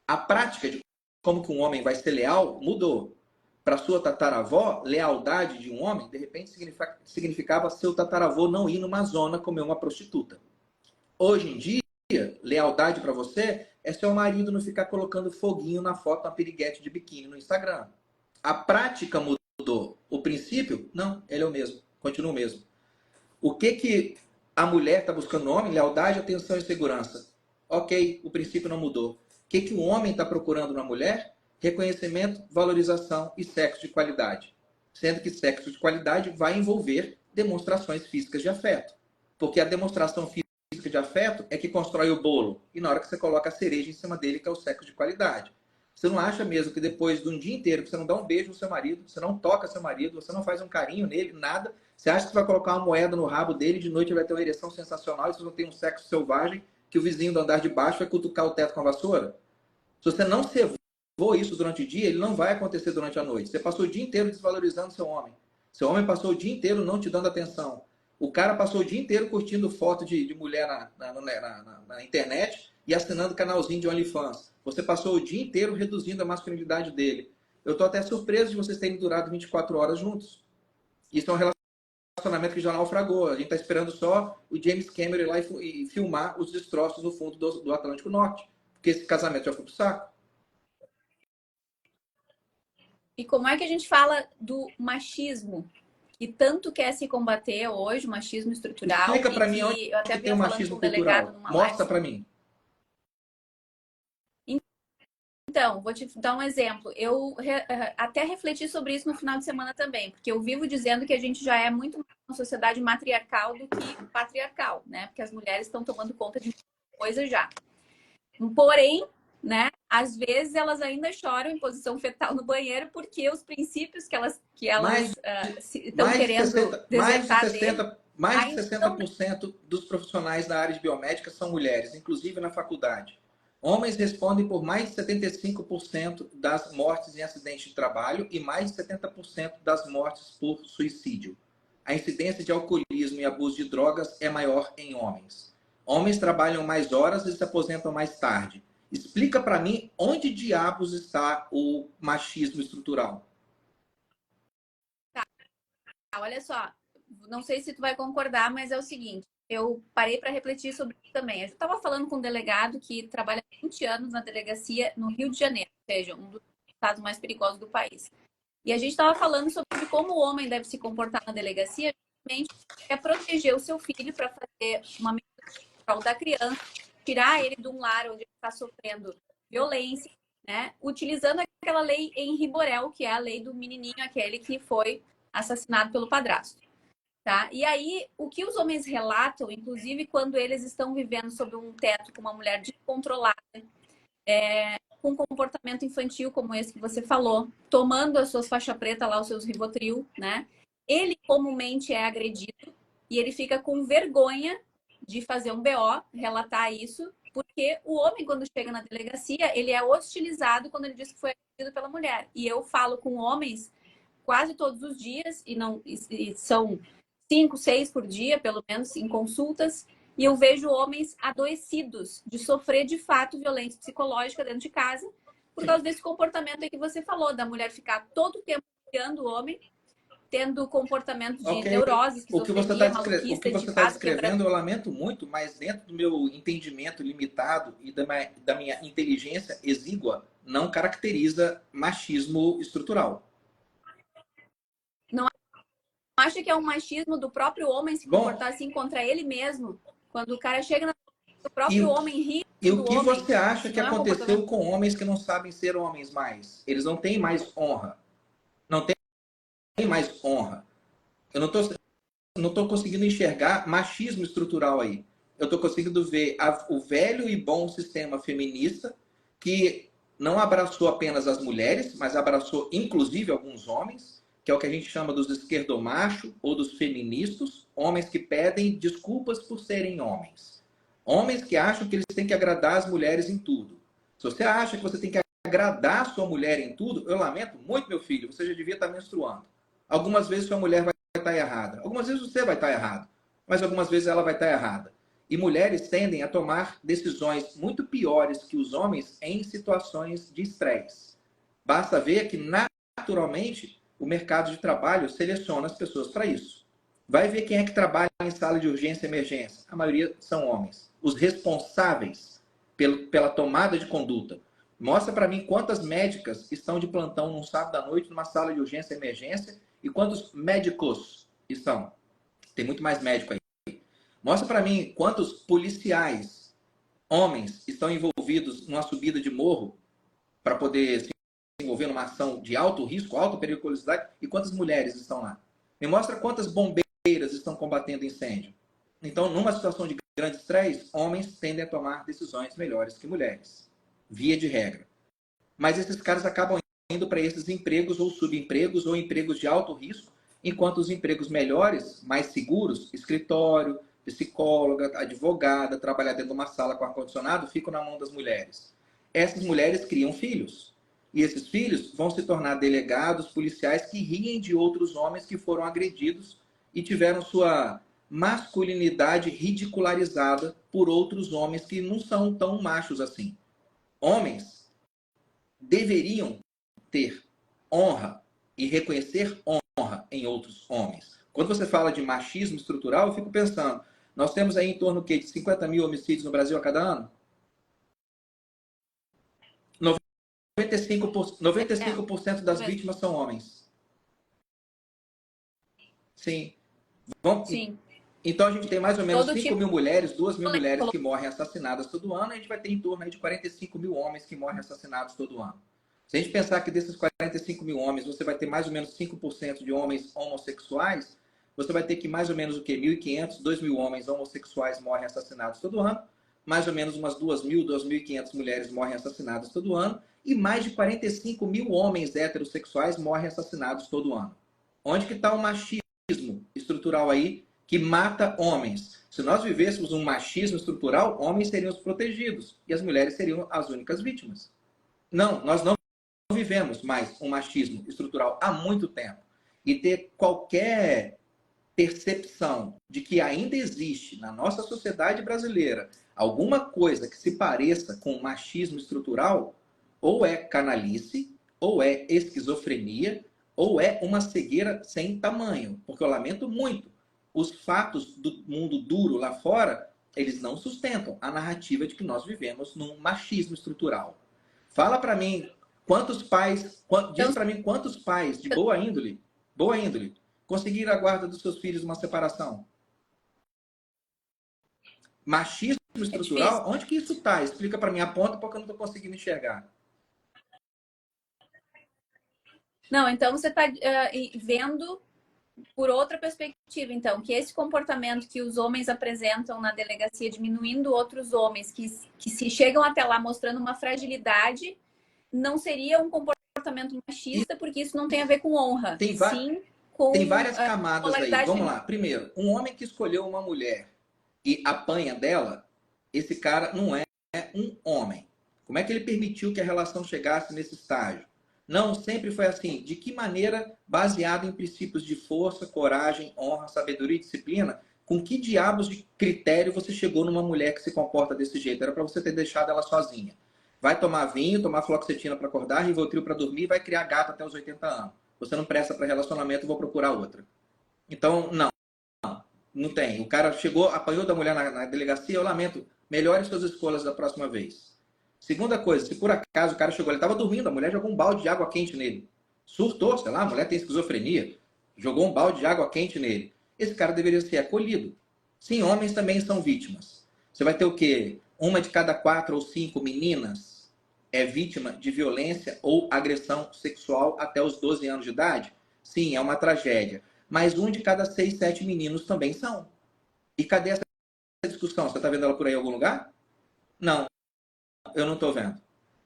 S2: A prática de como que um homem vai ser leal mudou. Para sua tataravó, lealdade de um homem, de repente, significava seu tataravô não ir numa zona comer uma prostituta. Hoje em dia, lealdade para você é seu marido não ficar colocando foguinho na foto na piriguete de biquíni no Instagram. A prática mudou. O princípio, não, ele é o mesmo, continua o mesmo. O que a mulher está buscando no homem? Lealdade, atenção e segurança. Ok, o princípio não mudou. O que o homem está procurando na mulher? Reconhecimento, valorização e sexo de qualidade. Sendo que sexo de qualidade vai envolver demonstrações físicas de afeto. Porque a demonstração física de afeto é que constrói o bolo. E na hora que você coloca a cereja em cima dele, que é o sexo de qualidade. Você não acha mesmo que depois de um dia inteiro que você não dá um beijo no seu marido, você não toca seu marido, você não faz um carinho nele, nada, você acha que você vai colocar uma moeda no rabo dele, de noite ele vai ter uma ereção sensacional e vocês vão ter um sexo selvagem que o vizinho do andar de baixo vai cutucar o teto com a vassoura? Se você não cevou isso durante o dia, ele não vai acontecer durante a noite. Você passou o dia inteiro desvalorizando seu homem. Seu homem passou o dia inteiro não te dando atenção. O cara passou o dia inteiro curtindo foto de mulher na internet e assinando canalzinho de OnlyFans. Você passou o dia inteiro reduzindo a masculinidade dele. Eu estou até surpreso de vocês terem durado 24 horas juntos. Isso é um relacionamento que já naufragou. A gente está esperando só o James Cameron ir lá e filmar os destroços no fundo do Atlântico Norte. Porque esse casamento já foi pro saco.
S1: E como é que a gente fala do machismo? Que tanto quer se combater hoje, o machismo estrutural.
S2: Explica para mim onde
S1: eu até
S2: tem o machismo cultural. Mostra para mim.
S1: Então, vou te dar um exemplo. Eu até refleti sobre isso no final de semana também, porque eu vivo dizendo que a gente já é muito mais uma sociedade matriarcal do que patriarcal, né? Porque as mulheres estão tomando conta de muita coisa já. Porém, né, às vezes elas ainda choram em posição fetal no banheiro porque os princípios que
S2: Mais,
S1: elas estão querendo desertar dele
S2: mais de
S1: ainda estão.
S2: 60% dos profissionais da área de biomédica são mulheres, inclusive na faculdade. Homens respondem por mais de 75% das mortes em acidente de trabalho e mais de 70% das mortes por suicídio. A incidência de alcoolismo e abuso de drogas é maior em homens. Homens trabalham mais horas e se aposentam mais tarde. Explica para mim onde diabos está o machismo estrutural.
S1: Olha só, não sei se tu vai concordar, mas é o seguinte, eu parei para refletir sobre isso também. Eu estava falando com um delegado que trabalha há 20 anos na delegacia no Rio de Janeiro, ou seja, um dos estados mais perigosos do país. E a gente estava falando sobre como o homem deve se comportar na delegacia, justamente é proteger o seu filho para fazer uma medida da criança, tirar ele de um lar onde ele está sofrendo violência, né? Utilizando aquela lei Henri Borel, que é a lei do menininho, aquele que foi assassinado pelo padrasto. Tá? E aí, o que os homens relatam, inclusive quando eles estão vivendo sob um teto com uma mulher descontrolada, com comportamento infantil como esse que você falou, tomando as suas faixa preta lá, os seus Rivotril, né? Ele comumente é agredido e ele fica com vergonha de fazer um BO, relatar isso, porque o homem, quando chega na delegacia, ele é hostilizado quando ele diz que foi agredido pela mulher. E eu falo com homens quase todos os dias, e são 5, 6 por dia, pelo menos, em consultas, e eu vejo homens adoecidos de sofrer de fato violência psicológica dentro de casa, por causa desse comportamento aí que você falou, da mulher ficar todo o tempo criando o homem, tendo comportamento de neurose, esquizofrenia, maluquice,
S2: o que você está descrevendo, eu lamento muito, mas dentro do meu entendimento limitado e da minha inteligência exígua, não caracteriza machismo estrutural.
S1: Não acha que é um machismo do próprio homem se comportar assim contra ele mesmo? Quando o cara chega o próprio homem ri
S2: e o
S1: do
S2: que
S1: homem.
S2: você acha que
S1: Não é um
S2: aconteceu
S1: comportamento.
S2: com homens que não sabem ser homens mais? Eles não têm mais honra. Não têm mais honra. Eu não tô conseguindo enxergar machismo estrutural aí. Eu estou conseguindo ver o velho e bom sistema feminista que não abraçou apenas as mulheres, mas abraçou inclusive alguns homens, que é o que a gente chama dos esquerdomachos ou dos feministas, homens que pedem desculpas por serem homens. Homens que acham que eles têm que agradar as mulheres em tudo. Se você acha que você tem que agradar a sua mulher em tudo, eu lamento muito, meu filho, você já devia estar menstruando. Algumas vezes sua mulher vai estar errada. Algumas vezes você vai estar errado, mas algumas vezes ela vai estar errada. E mulheres tendem a tomar decisões muito piores que os homens em situações de estresse. Basta ver que, naturalmente, o mercado de trabalho seleciona as pessoas para isso. Vai ver quem é que trabalha em sala de urgência e emergência. A maioria são homens. Os responsáveis pela tomada de conduta. Mostra para mim quantas médicas estão de plantão num sábado à noite numa sala de urgência e emergência e quantos médicos estão. Tem muito mais médico aí. Mostra para mim quantos policiais, homens, estão envolvidos numa subida de morro para poder se envolver numa ação de alto risco, alta periculosidade, e quantas mulheres estão lá. Me mostra quantas bombeiras estão combatendo incêndio. Então, numa situação de grande estresse, homens tendem a tomar decisões melhores que mulheres, via de regra. Mas esses caras acabam indo para esses empregos ou subempregos ou empregos de alto risco, enquanto os empregos melhores, mais seguros, escritório, psicóloga, advogada, trabalhar dentro de uma sala com ar-condicionado, ficam na mão das mulheres. Essas mulheres criam filhos. E esses filhos vão se tornar delegados, policiais que riem de outros homens que foram agredidos e tiveram sua masculinidade ridicularizada por outros homens que não são tão machos assim. Homens deveriam ter honra e reconhecer honra em outros homens. Quando você fala de machismo estrutural, eu fico pensando, nós temos aí em torno de 50 mil homicídios no Brasil a cada ano? 95% das vítimas são homens. Sim.
S1: Sim.
S2: Então a gente tem mais ou menos
S1: Todo
S2: 5
S1: tipo
S2: mil mulheres, 2 mil
S1: de
S2: mulheres que morrem assassinadas todo ano, e a gente vai ter em torno aí de 45 mil homens que morrem assassinados todo ano. Se a gente pensar que desses 45 mil homens, você vai ter mais ou menos 5% de homens homossexuais, você vai ter que mais ou menos o quê? 1.500, 2.000 homens homossexuais morrem assassinados todo ano, mais ou menos umas 2.000, 2.500 mulheres morrem assassinadas todo ano, e mais de 45 mil homens heterossexuais morrem assassinados todo ano. Onde que está o machismo estrutural aí que mata homens? Se nós vivêssemos um machismo estrutural, homens seriam os protegidos e as mulheres seriam as únicas vítimas. Não, nós não vivemos mais um machismo estrutural há muito tempo. E ter qualquer percepção de que ainda existe na nossa sociedade brasileira alguma coisa que se pareça com machismo estrutural, ou é canalice, ou é esquizofrenia, ou é uma cegueira sem tamanho. Porque eu lamento muito, os fatos do mundo duro lá fora, eles não sustentam a narrativa de que nós vivemos num machismo estrutural. Fala para mim quantos pais, diz
S1: então,
S2: para mim quantos pais de boa índole, conseguiram a guarda dos seus filhos uma separação. Machismo
S1: é difícil.
S2: estrutural, onde que isso está? Explica para mim, aponta porque eu não estou conseguindo enxergar.
S1: Não, então você está vendo por outra perspectiva, então, que esse comportamento que os homens apresentam na delegacia, diminuindo outros homens que se chegam até lá mostrando uma fragilidade, não seria um comportamento machista, porque isso não tem a ver com honra,
S2: Tem,
S1: e sim com
S2: tem várias camadas aí.
S1: polaridade
S2: Vamos
S1: feminina.
S2: lá. Primeiro, um homem que escolheu uma mulher e apanha dela, esse cara não é um homem. Como é que ele permitiu que a relação chegasse nesse estágio? Não, sempre foi assim. De que maneira, baseado em princípios de força, coragem, honra, sabedoria e disciplina, com que diabos de critério você chegou numa mulher que se comporta desse jeito? Era para você ter deixado ela sozinha. Vai tomar vinho, tomar fluoxetina para acordar, Rivotril para dormir e vai criar gato até os 80 anos. Você não presta para relacionamento, vou procurar outra. Então, não tem. O cara chegou, apanhou da mulher na delegacia, eu lamento. Melhore suas escolhas da próxima vez. Segunda coisa, se por acaso o cara chegou, ele estava dormindo, a mulher jogou um balde de água quente nele. Surtou, sei lá, a mulher tem esquizofrenia. Jogou um balde de água quente nele. Esse cara deveria ser acolhido. Sim, homens também são vítimas. Você vai ter o quê? Uma de cada 4 ou 5 meninas é vítima de violência ou agressão sexual até os 12 anos de idade? Sim, é uma tragédia. Mas um de cada 6, 7 meninos também são. E cadê essa discussão? Você está vendo ela por aí em algum lugar? Não, eu não estou vendo.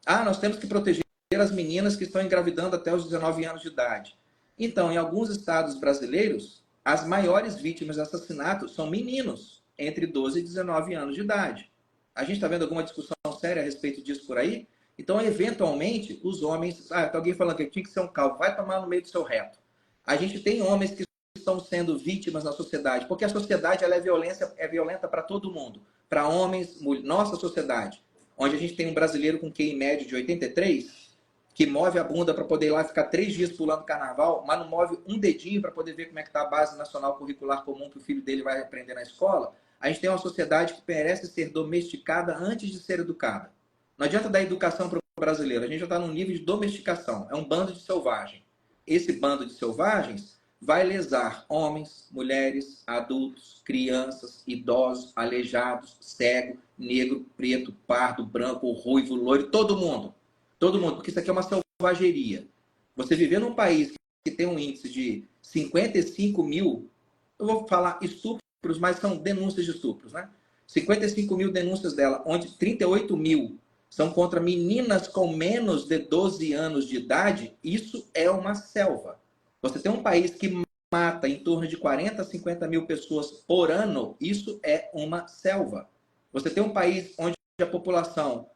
S2: Ah, nós temos que proteger as meninas que estão engravidando até os 19 anos de idade. Então, em alguns estados brasileiros, as maiores vítimas de assassinato são meninos entre 12 e 19 anos de idade. A gente está vendo alguma discussão séria a respeito disso por aí? Então, eventualmente, os homens... Ah, tem alguém falando que tinha que ser um calvo. Vai tomar no meio do seu reto. A gente tem homens que estão sendo vítimas na sociedade, porque a sociedade ela é violenta para todo mundo. Para homens, nossa sociedade, onde a gente tem um brasileiro com QI médio de 83, que move a bunda para poder ir lá ficar 3 dias pulando carnaval, mas não move um dedinho para poder ver como é que está a base nacional curricular comum que o filho dele vai aprender na escola. A gente tem uma sociedade que merece ser domesticada antes de ser educada. Não adianta dar educação para o brasileiro, a gente já está num nível de domesticação, é um bando de selvagem. Esse bando de selvagens vai lesar homens, mulheres, adultos, crianças, idosos, aleijados, cego, negro, preto, pardo, branco, ruivo, loiro, todo mundo. Todo mundo, porque isso aqui é uma selvageria. Você viver num país que tem um índice de 55 mil, eu vou falar estupros, mas são denúncias de estupros, né? 55 mil denúncias dela, onde 38 mil são contra meninas com menos de 12 anos de idade, isso é uma selva. Você tem um país que mata em torno de 40 a 50 mil pessoas por ano, isso é uma selva. Você tem um país onde a população,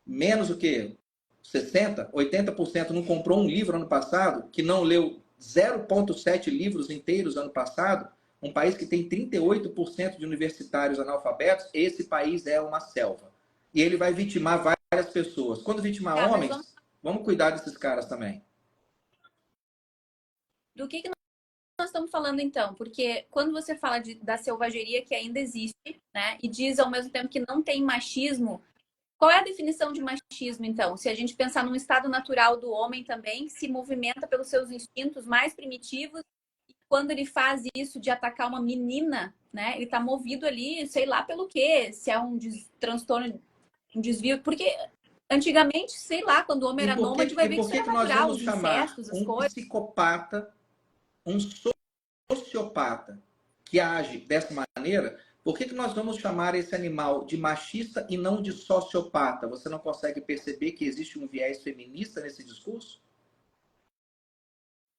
S2: menos o quê? 60, 80% não comprou um livro ano passado, que não leu 0,7 livros inteiros ano passado, um país que tem 38% de universitários analfabetos, esse país é uma selva. E ele vai vitimar várias pessoas. Quando vitimar homens, vamos cuidar desses caras também.
S1: Do que nós estamos falando então? Porque quando você fala da selvageria que ainda existe, né, e diz ao mesmo tempo que não tem machismo, qual é a definição de machismo, então? Se a gente pensar num estado natural do homem também, que se movimenta pelos seus instintos mais primitivos, quando ele faz isso de atacar uma menina, né? Ele tá movido ali, sei lá pelo quê, se é um transtorno, um desvio, porque antigamente, sei lá, quando o homem era nômade, vai
S2: E
S1: ver que
S2: por
S1: isso
S2: que
S1: era
S2: que nós
S1: natural,
S2: vamos
S1: os
S2: chamar
S1: incestos, as
S2: um
S1: coisas.
S2: psicopata, um sociopata que age dessa maneira? Por que que nós vamos chamar esse animal de machista e não de sociopata? Você não consegue perceber que existe um viés feminista nesse discurso?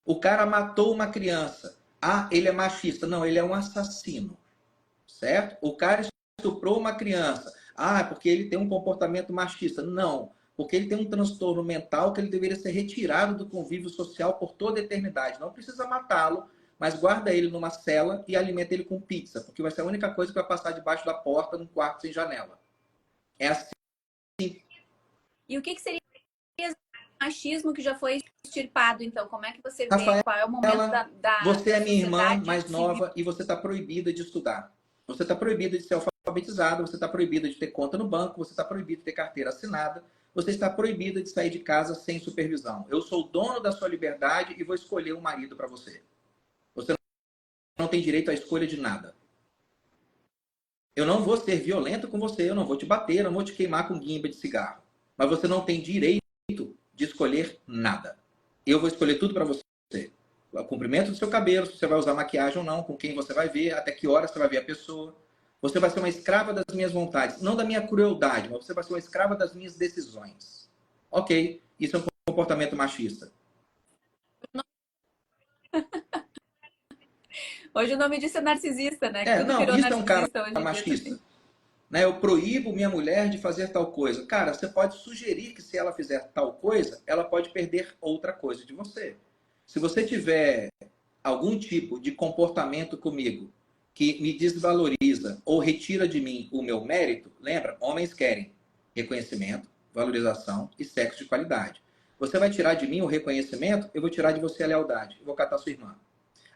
S2: O cara matou uma criança. Ah, ele é machista. Não, ele é um assassino. Certo? O cara estuprou uma criança. Ah, é porque ele tem um comportamento machista. Não, porque ele tem um transtorno mental que ele deveria ser retirado do convívio social por toda a eternidade. Não precisa matá-lo, mas guarda ele numa cela e alimenta ele com pizza, porque vai ser a única coisa que vai passar debaixo da porta num quarto sem janela. É assim.
S1: E o que seria machismo que já foi extirpado, então? Como é que você vê?
S2: Rafaela,
S1: Qual é o momento
S2: você
S1: da
S2: é minha irmã
S1: sociedade
S2: mais
S1: civil?
S2: nova e você está proibida de estudar. Você está proibida de ser alfabetizada, você está proibida de ter conta no banco, você está proibida de ter carteira assinada, você está proibida de sair de casa sem supervisão. Eu sou o dono da sua liberdade e vou escolher um marido para você. Você não tem direito à escolha de nada. Eu não vou ser violento com você, eu não vou te bater, eu não vou te queimar com guimba de cigarro. Mas você não tem direito de escolher nada. Eu vou escolher tudo para você. O comprimento do seu cabelo, se você vai usar maquiagem ou não, com quem você vai ver, até que horas você vai ver a pessoa. Você vai ser uma escrava das minhas vontades, não da minha crueldade, mas você vai ser uma escrava das minhas decisões. Ok, isso é um comportamento machista.
S1: Hoje o nome disso é narcisista, né? Que tudo
S2: Não,
S1: virou
S2: isso é um cara
S1: narcisista hoje em dia
S2: machista.
S1: também.
S2: Né? Eu proíbo minha mulher de fazer tal coisa. Cara, você pode sugerir que se ela fizer tal coisa, ela pode perder outra coisa de você. Se você tiver algum tipo de comportamento comigo que me desvaloriza ou retira de mim o meu mérito, lembra, homens querem reconhecimento, valorização e sexo de qualidade. Você vai tirar de mim o reconhecimento, eu vou tirar de você a lealdade. Eu vou catar sua irmã.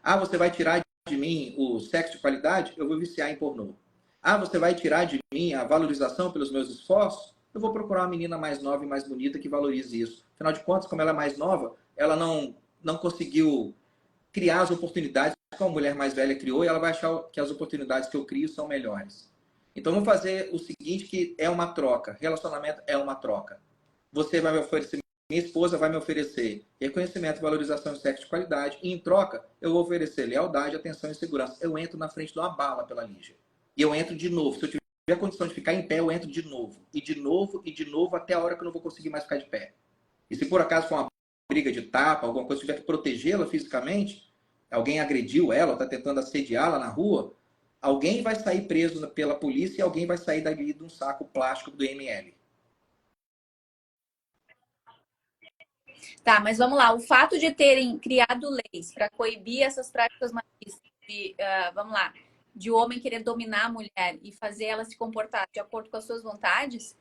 S2: Ah, você vai tirar de mim o sexo de qualidade, eu vou viciar em pornô. Ah, você vai tirar de mim a valorização pelos meus esforços, eu vou procurar uma menina mais nova e mais bonita que valorize isso. Afinal de contas, como ela é mais nova, ela não conseguiu criar as oportunidades que uma mulher mais velha criou e ela vai achar que as oportunidades que eu crio são melhores. Então vamos fazer o seguinte, que é uma troca. Relacionamento é uma troca. Você vai me oferecer, minha esposa vai me oferecer reconhecimento, valorização e sexo de qualidade. E em troca, eu vou oferecer lealdade, atenção e segurança. Eu entro na frente de uma bala pela Lígia. E eu entro de novo. Se eu tiver a condição de ficar em pé, eu entro de novo. E de novo, e de novo, até a hora que eu não vou conseguir mais ficar de pé. E se por acaso for uma briga de tapa, alguma coisa, tiver que protegê-la fisicamente, alguém agrediu ela, está tentando assediá-la na rua, alguém vai sair preso pela polícia e alguém vai sair dali de um saco plástico do ML.
S1: Tá, mas vamos lá. O fato de terem criado leis para coibir essas práticas machistas, vamos lá, de o homem querer dominar a mulher e fazer ela se comportar de acordo com as suas vontades,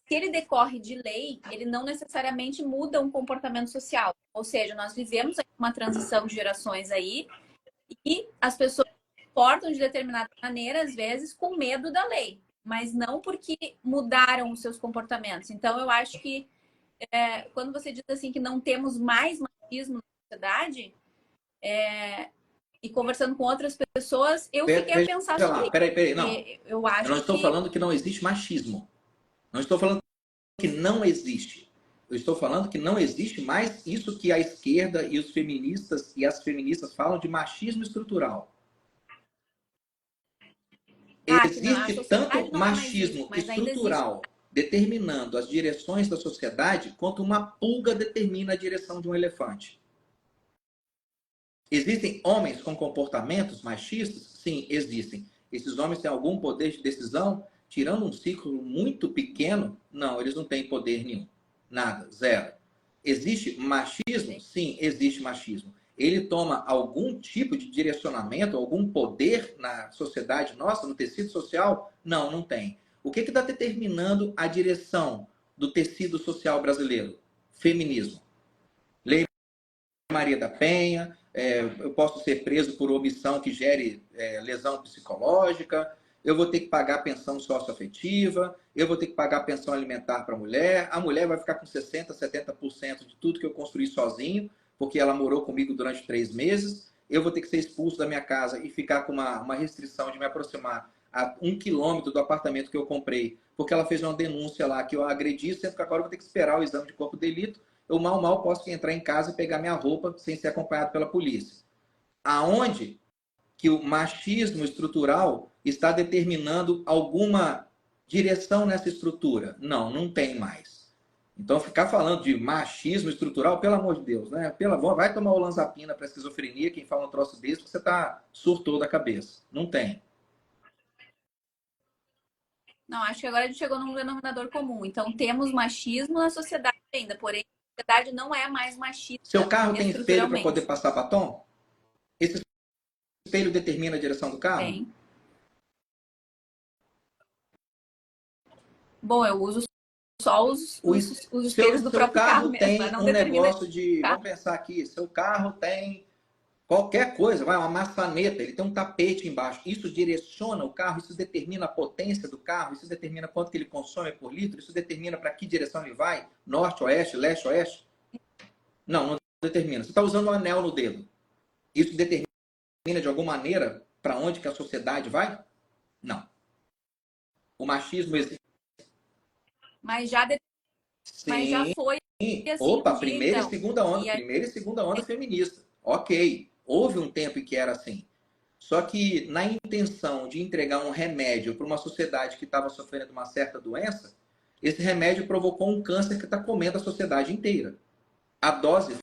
S1: se ele decorre de lei, ele não necessariamente muda um comportamento social. Ou seja, nós vivemos uma transição de gerações aí e as pessoas se comportam de determinada maneira, às vezes, com medo da lei, mas não porque mudaram os seus comportamentos. Então, eu acho que quando você diz assim que não temos mais machismo na sociedade, e conversando com outras pessoas, eu fiquei a pensar
S2: Veja
S1: sobre
S2: lá,
S1: isso.
S2: peraí, não.
S1: Eu
S2: Eu não
S1: acho
S2: estou
S1: que
S2: falando que não existe machismo. Não estou falando que não existe. Eu estou falando que não existe mais isso que a esquerda e os feministas e as feministas falam de machismo estrutural.
S1: que não, a
S2: Existe
S1: sociedade
S2: tanto
S1: não é mais isso,
S2: machismo
S1: mas ainda existe.
S2: estrutural determinando as direções da sociedade, quanto uma pulga determina a direção de um elefante. Existem homens com comportamentos machistas? Sim, existem. Esses homens têm algum poder de decisão? Tirando um ciclo muito pequeno, não, eles não têm poder nenhum. Nada, zero. Existe machismo? Sim, existe machismo. Ele toma algum tipo de direcionamento, algum poder na sociedade nossa, no tecido social? Não, não tem. O que está determinando a direção do tecido social brasileiro? Feminismo. Lei Maria da Penha, eu posso ser preso por omissão que gere lesão psicológica, eu vou ter que pagar pensão socioafetiva, eu vou ter que pagar pensão alimentar para a mulher vai ficar com 60%, 70% de tudo que eu construí sozinho, porque ela morou comigo durante 3 meses, eu vou ter que ser expulso da minha casa e ficar com uma restrição de me aproximar a 1 quilômetro do apartamento que eu comprei, porque ela fez uma denúncia lá que eu agredi, sendo que agora eu vou ter que esperar o exame de corpo de delito, eu mal posso entrar em casa e pegar minha roupa sem ser acompanhado pela polícia. Aonde que o machismo estrutural está determinando alguma direção nessa estrutura? Não, não tem mais. Então, ficar falando de machismo estrutural, pelo amor de Deus, né? Vai tomar olanzapina para esquizofrenia, quem fala um troço desse, porque você está surtou da cabeça. Não tem.
S1: Não, acho que agora a gente chegou num denominador comum. Então, temos machismo na sociedade ainda, porém, a sociedade não é mais machista
S2: Seu carro tem espelho para poder
S1: estruturalmente.
S2: passar batom? Esse espelho determina a direção do carro?
S1: Tem. Bom, eu uso só os espelhos do
S2: Seu
S1: próprio carro
S2: carro
S1: mesmo, mas
S2: tem
S1: não
S2: um
S1: determina
S2: negócio de...
S1: carro.
S2: Vamos pensar aqui. Seu carro tem qualquer coisa, vai, uma maçaneta, ele tem um tapete embaixo. Isso direciona o carro, isso determina a potência do carro, isso determina quanto que ele consome por litro, isso determina para que direção ele vai, norte, oeste, leste, oeste. Não determina. Você está usando um anel no dedo. Isso determina de alguma maneira para onde que a sociedade vai? Não. O machismo existe.
S1: Mas já, mas já
S2: Sim.
S1: foi assim um
S2: Opa,
S1: dia, então.
S2: primeira e segunda onda feminista. Ok, houve um tempo em que era assim. Só que na intenção de entregar um remédio para uma sociedade que estava sofrendo de uma certa doença, esse remédio provocou um câncer que está comendo a sociedade inteira. A dose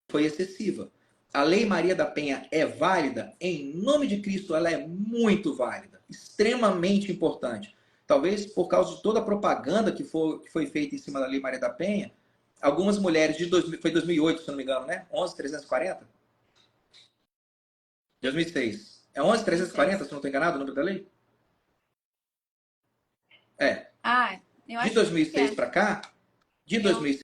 S2: foi excessiva. A Lei Maria da Penha é válida? Em nome de Cristo, ela é muito válida, extremamente importante. Talvez por causa de toda a propaganda que foi feita em cima da Lei Maria da Penha, algumas mulheres foi 2008, se não me engano, né? 11.340? 2006. É 11.340, se não estou enganado, o número da lei? É.
S1: Ah, eu
S2: De
S1: acho que
S2: 2006
S1: é.
S2: para cá, de
S1: Eu
S2: 2006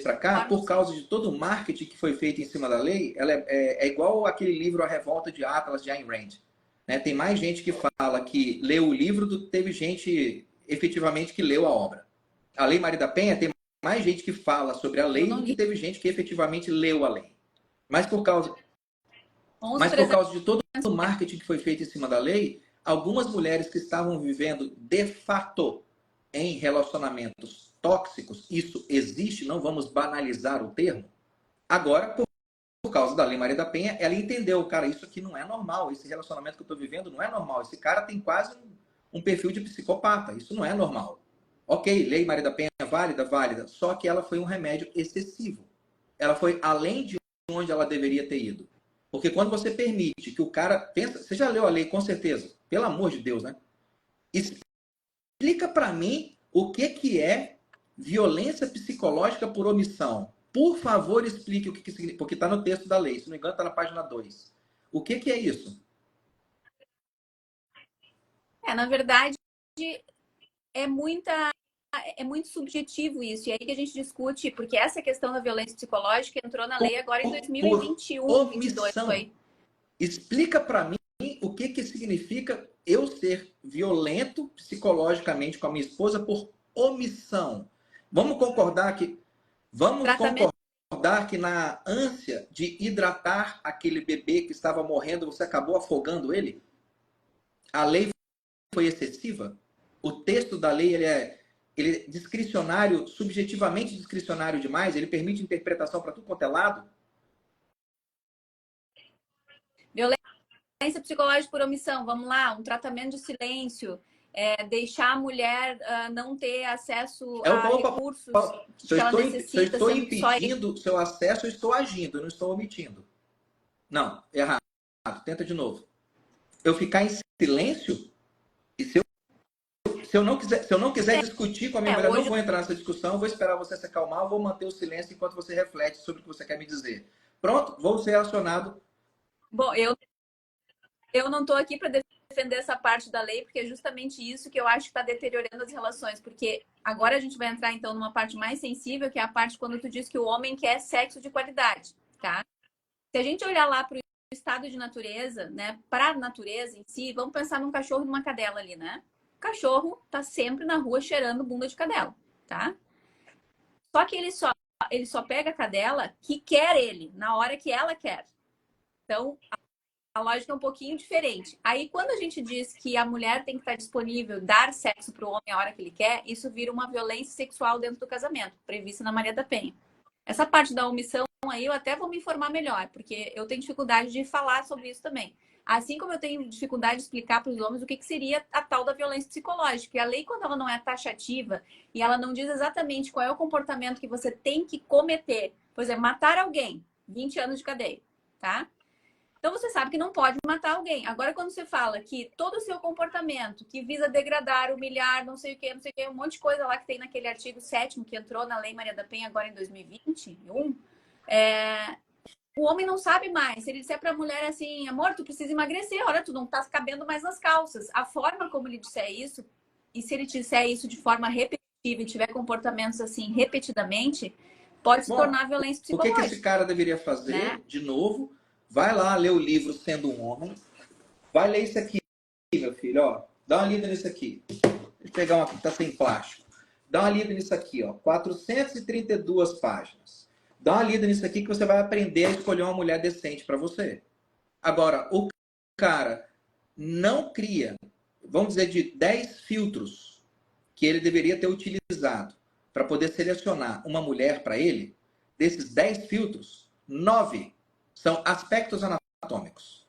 S2: para cá,
S1: concordo,
S2: por causa de todo o marketing que foi feito em cima da lei, ela é igual aquele livro A Revolta de Atlas, de Ayn Rand. Né? Tem mais gente que fala que leu o livro do que teve gente efetivamente que leu a obra. A Lei Maria da Penha tem mais gente que fala sobre a
S1: eu
S2: lei
S1: não
S2: do que
S1: li.
S2: teve gente que efetivamente leu a lei. Mas por causa, mas por
S1: 11.300.
S2: causa de todo o marketing que foi feito em cima da lei, algumas mulheres que estavam vivendo de fato em relacionamentos tóxicos, isso existe, não vamos banalizar o termo. Agora, por causa da Lei Maria da Penha, ela entendeu, cara, isso aqui não é normal, esse relacionamento que eu estou vivendo não é normal, esse cara tem quase um perfil de psicopata, isso não é normal. Ok, Lei Maria da Penha é válida, válida, só que ela foi um remédio excessivo. Ela foi além de onde ela deveria ter ido. Porque quando você permite que o cara pensa, você já leu a lei com certeza, pelo amor de Deus, né? Explica para mim o que é violência psicológica por omissão. Por favor, explique o que significa, porque está no texto da lei, se não me engano, está na página 2. O que é isso?
S1: Na verdade, é muita é muito subjetivo isso. E aí que a gente discute, porque essa questão da violência psicológica entrou na lei agora em
S2: Por
S1: 2021, 22
S2: omissão.
S1: foi.
S2: Explica para mim o que significa eu ser violento psicologicamente com a minha esposa por omissão. Vamos concordar que
S1: Tratamento.
S2: na ânsia de hidratar aquele bebê que estava morrendo, você acabou afogando ele? A lei foi excessiva? O texto da lei ele é discricionário, subjetivamente discricionário demais? Ele permite interpretação para tudo quanto é lado?
S1: Violência psicológica por omissão, vamos lá, um tratamento de silêncio, deixar a mulher não ter acesso a recursos
S2: Se eu
S1: que ela
S2: se eu
S1: necessita,
S2: estou
S1: sendo que só
S2: impedindo seu acesso, eu estou agindo, eu não estou omitindo. Não, errado. Tenta de novo. Eu ficar em silêncio? E se eu não quiser discutir com a minha mulher, eu não
S1: hoje.
S2: vou entrar nessa discussão, eu vou esperar você se acalmar, eu vou manter o silêncio enquanto você reflete sobre o que você quer me dizer. Pronto, vou ser acionado.
S1: Bom, eu não estou aqui para defender essa parte da lei, porque é justamente isso que eu acho que está deteriorando as relações. Porque agora a gente vai entrar, então, numa parte mais sensível, que é a parte quando tu diz que o homem quer sexo de qualidade, tá? Se a gente olhar lá para o estado de natureza, né, para a natureza em si, vamos pensar num cachorro e numa cadela ali, né? O cachorro tá sempre na rua cheirando bunda de cadela, tá? Só que ele só pega a cadela que quer ele, na hora que ela quer. Então, a lógica é um pouquinho diferente. Aí, quando a gente diz que a mulher tem que estar disponível, dar sexo para o homem a hora que ele quer, isso vira uma violência sexual dentro do casamento, prevista na Maria da Penha. Essa parte da omissão aí eu até vou me informar melhor, porque eu tenho dificuldade de falar sobre isso também. Assim como eu tenho dificuldade de explicar para os homens o que seria a tal da violência psicológica. E a lei, quando ela não é taxativa e ela não diz exatamente qual é o comportamento que você tem que cometer, por exemplo, matar alguém, 20 anos de cadeia, tá? Então você sabe que não pode matar alguém. Agora, quando você fala que todo o seu comportamento que visa degradar, humilhar, não sei o que, não sei o que, um monte de coisa lá que tem naquele artigo 7º que entrou na Lei Maria da Penha agora em 2021, o homem não sabe mais. Se ele disser para a mulher assim, amor, tu precisa emagrecer, olha, tu não tá cabendo mais nas calças. A forma como ele disser isso, e se ele disser isso de forma repetitiva e tiver comportamentos assim repetidamente, pode se tornar violência
S2: O que
S1: psicológica.
S2: esse cara deveria fazer,
S1: né?
S2: de novo? Vai lá ler o livro Sendo um Homem. Vai ler isso aqui, meu filho, ó. Dá uma lida nisso aqui. Deixa eu pegar uma que tá sem plástico. Dá uma lida nisso aqui, ó. 432 páginas. Dá uma lida nisso aqui que você vai aprender a escolher uma mulher decente para você. Agora, o cara não cria, vamos dizer, de 10 filtros que ele deveria ter utilizado para poder selecionar uma mulher para ele. Desses 10 filtros, 9 são aspectos anatômicos.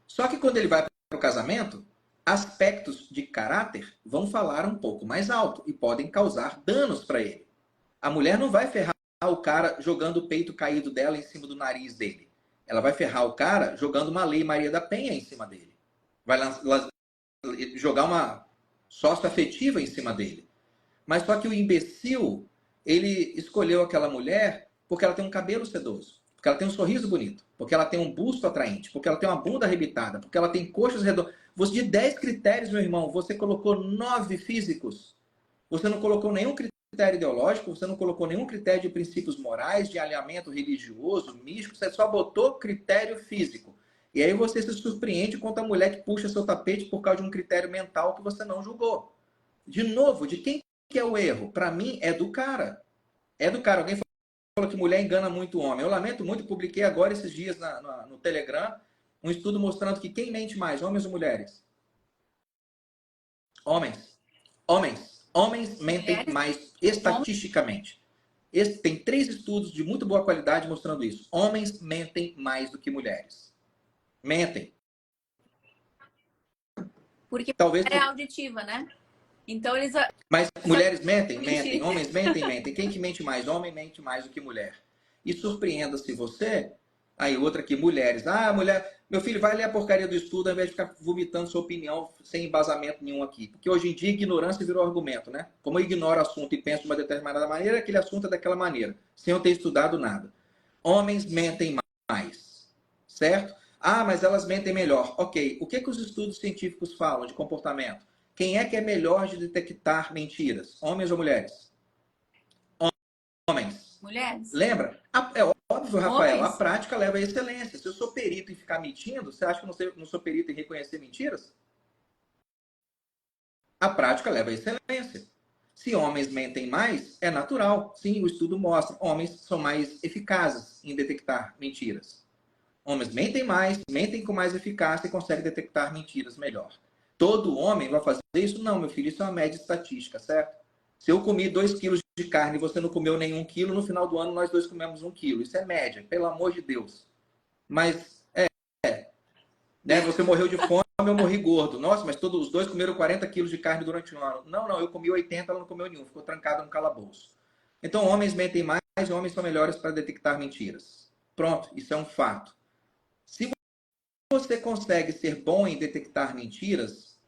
S2: Só que quando ele vai para o casamento, aspectos de caráter vão falar um pouco mais alto e podem causar danos para ele. A mulher não vai ferrar o cara jogando o peito caído dela em cima do nariz dele. Ela vai ferrar o cara jogando uma Lei Maria da Penha em cima dele. Vai jogar uma sócio afetiva em cima dele. Mas só que o imbecil, ele escolheu aquela mulher porque ela tem um cabelo sedoso, porque ela tem um sorriso bonito, porque ela tem um busto atraente, porque ela tem uma bunda arrebitada, porque ela tem coxas redondas. Você, de 10 critérios, meu irmão, você colocou 9 físicos. Você não colocou nenhum critério ideológico, você não colocou nenhum critério de princípios morais, de alinhamento religioso, místico, você só botou critério físico. E aí você se surpreende quanto a mulher que puxa seu tapete por causa de um critério mental que você não julgou. De novo, de quem que é o erro? Para mim, é do cara. É do cara. Alguém falou que mulher engana muito o homem. Eu lamento muito, publiquei agora esses dias no Telegram um estudo mostrando que quem mente mais, homens ou mulheres? Homens. Homens. Homens mentem mais estatisticamente. Tem 3 estudos de muito boa qualidade mostrando isso. Homens mentem mais do que mulheres. Mentem.
S1: Porque
S2: Talvez
S1: é auditiva, né? Então eles.
S2: Mas mulheres mentem?
S1: Mentira.
S2: Mentem. Homens mentem? Mentem. Quem que mente mais? Homem mente mais do que mulher. E surpreenda-se você. Aí, outra aqui, mulheres. Ah, mulher, meu filho, vai ler a porcaria do estudo ao invés de ficar vomitando sua opinião sem embasamento nenhum aqui. Porque hoje em dia, ignorância virou argumento, né? Como eu ignoro o assunto e penso de uma determinada maneira, aquele assunto é daquela maneira, sem eu ter estudado nada. Homens mentem mais, certo? Ah, mas elas mentem melhor. Ok, o que os estudos científicos falam de comportamento? Quem é que é melhor de detectar mentiras? Homens ou mulheres? Homens.
S1: Mulheres.
S2: Lembra? É óbvio, Rafael,
S1: Homens.
S2: a prática leva à excelência. Se eu sou perito em ficar mentindo, você acha que eu não sou perito em reconhecer mentiras? A prática leva à excelência. Se homens mentem mais, é natural. Sim, o estudo mostra. Homens são mais eficazes em detectar mentiras. Homens mentem mais, mentem com mais eficácia e conseguem detectar mentiras melhor. Todo homem vai fazer isso? Não, meu filho, isso é uma média estatística, certo? Se eu comi 2 quilos de carne e você não comeu nenhum quilo, no final do ano nós dois comemos 1 quilo. Isso é média, pelo amor de Deus. Mas, né, você morreu de fome, eu morri gordo. Nossa, mas todos os dois comeram 40 quilos de carne durante um ano. Não, eu comi 80, ela não comeu nenhum, ficou trancada no calabouço. Então, homens mentem mais e homens são melhores para detectar mentiras. Pronto, isso é um fato. Se você consegue ser bom em detectar mentiras,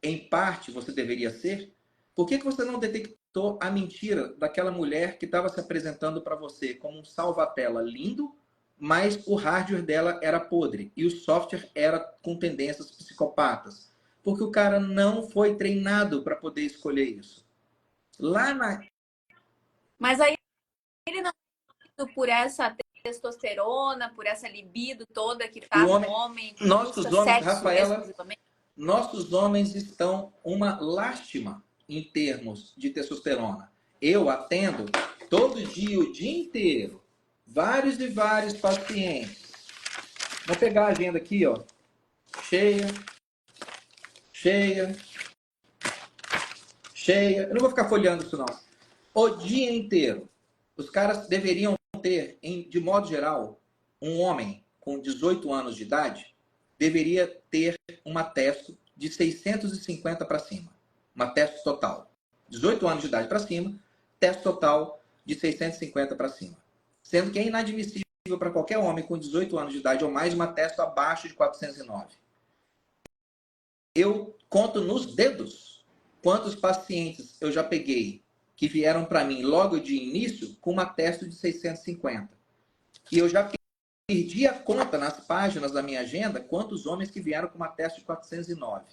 S2: em parte você deveria ser, por que você não detectou a mentira daquela mulher que estava se apresentando para você como um salva-tela lindo, mas o hardware dela era podre e o software era com tendências psicopatas? Porque o cara não foi treinado para poder escolher isso.
S1: Mas aí ele não é por essa testosterona, por essa libido toda que tá no homem, que busca sexo
S2: Rafaela,
S1: exclusivamente.
S2: nossos homens estão uma lástima em termos de testosterona. Eu atendo todo dia, o dia inteiro, vários e vários pacientes Vamos pegar a agenda aqui, ó. Cheia, cheia, cheia. Eu não vou ficar folheando isso, não. O dia inteiro. Os caras deveriam ter, de modo geral, um homem com 18 anos de idade deveria ter uma testo de 650 para cima. Uma testo total. 18 anos de idade para cima, testo total de 650 para cima. Sendo que é inadmissível para qualquer homem com 18 anos de idade ou mais uma testo abaixo de 409. Eu conto nos dedos quantos pacientes eu já peguei que vieram para mim logo de início com uma testo de 650. E eu já perdi a conta nas páginas da minha agenda quantos homens que vieram com uma testo de 409.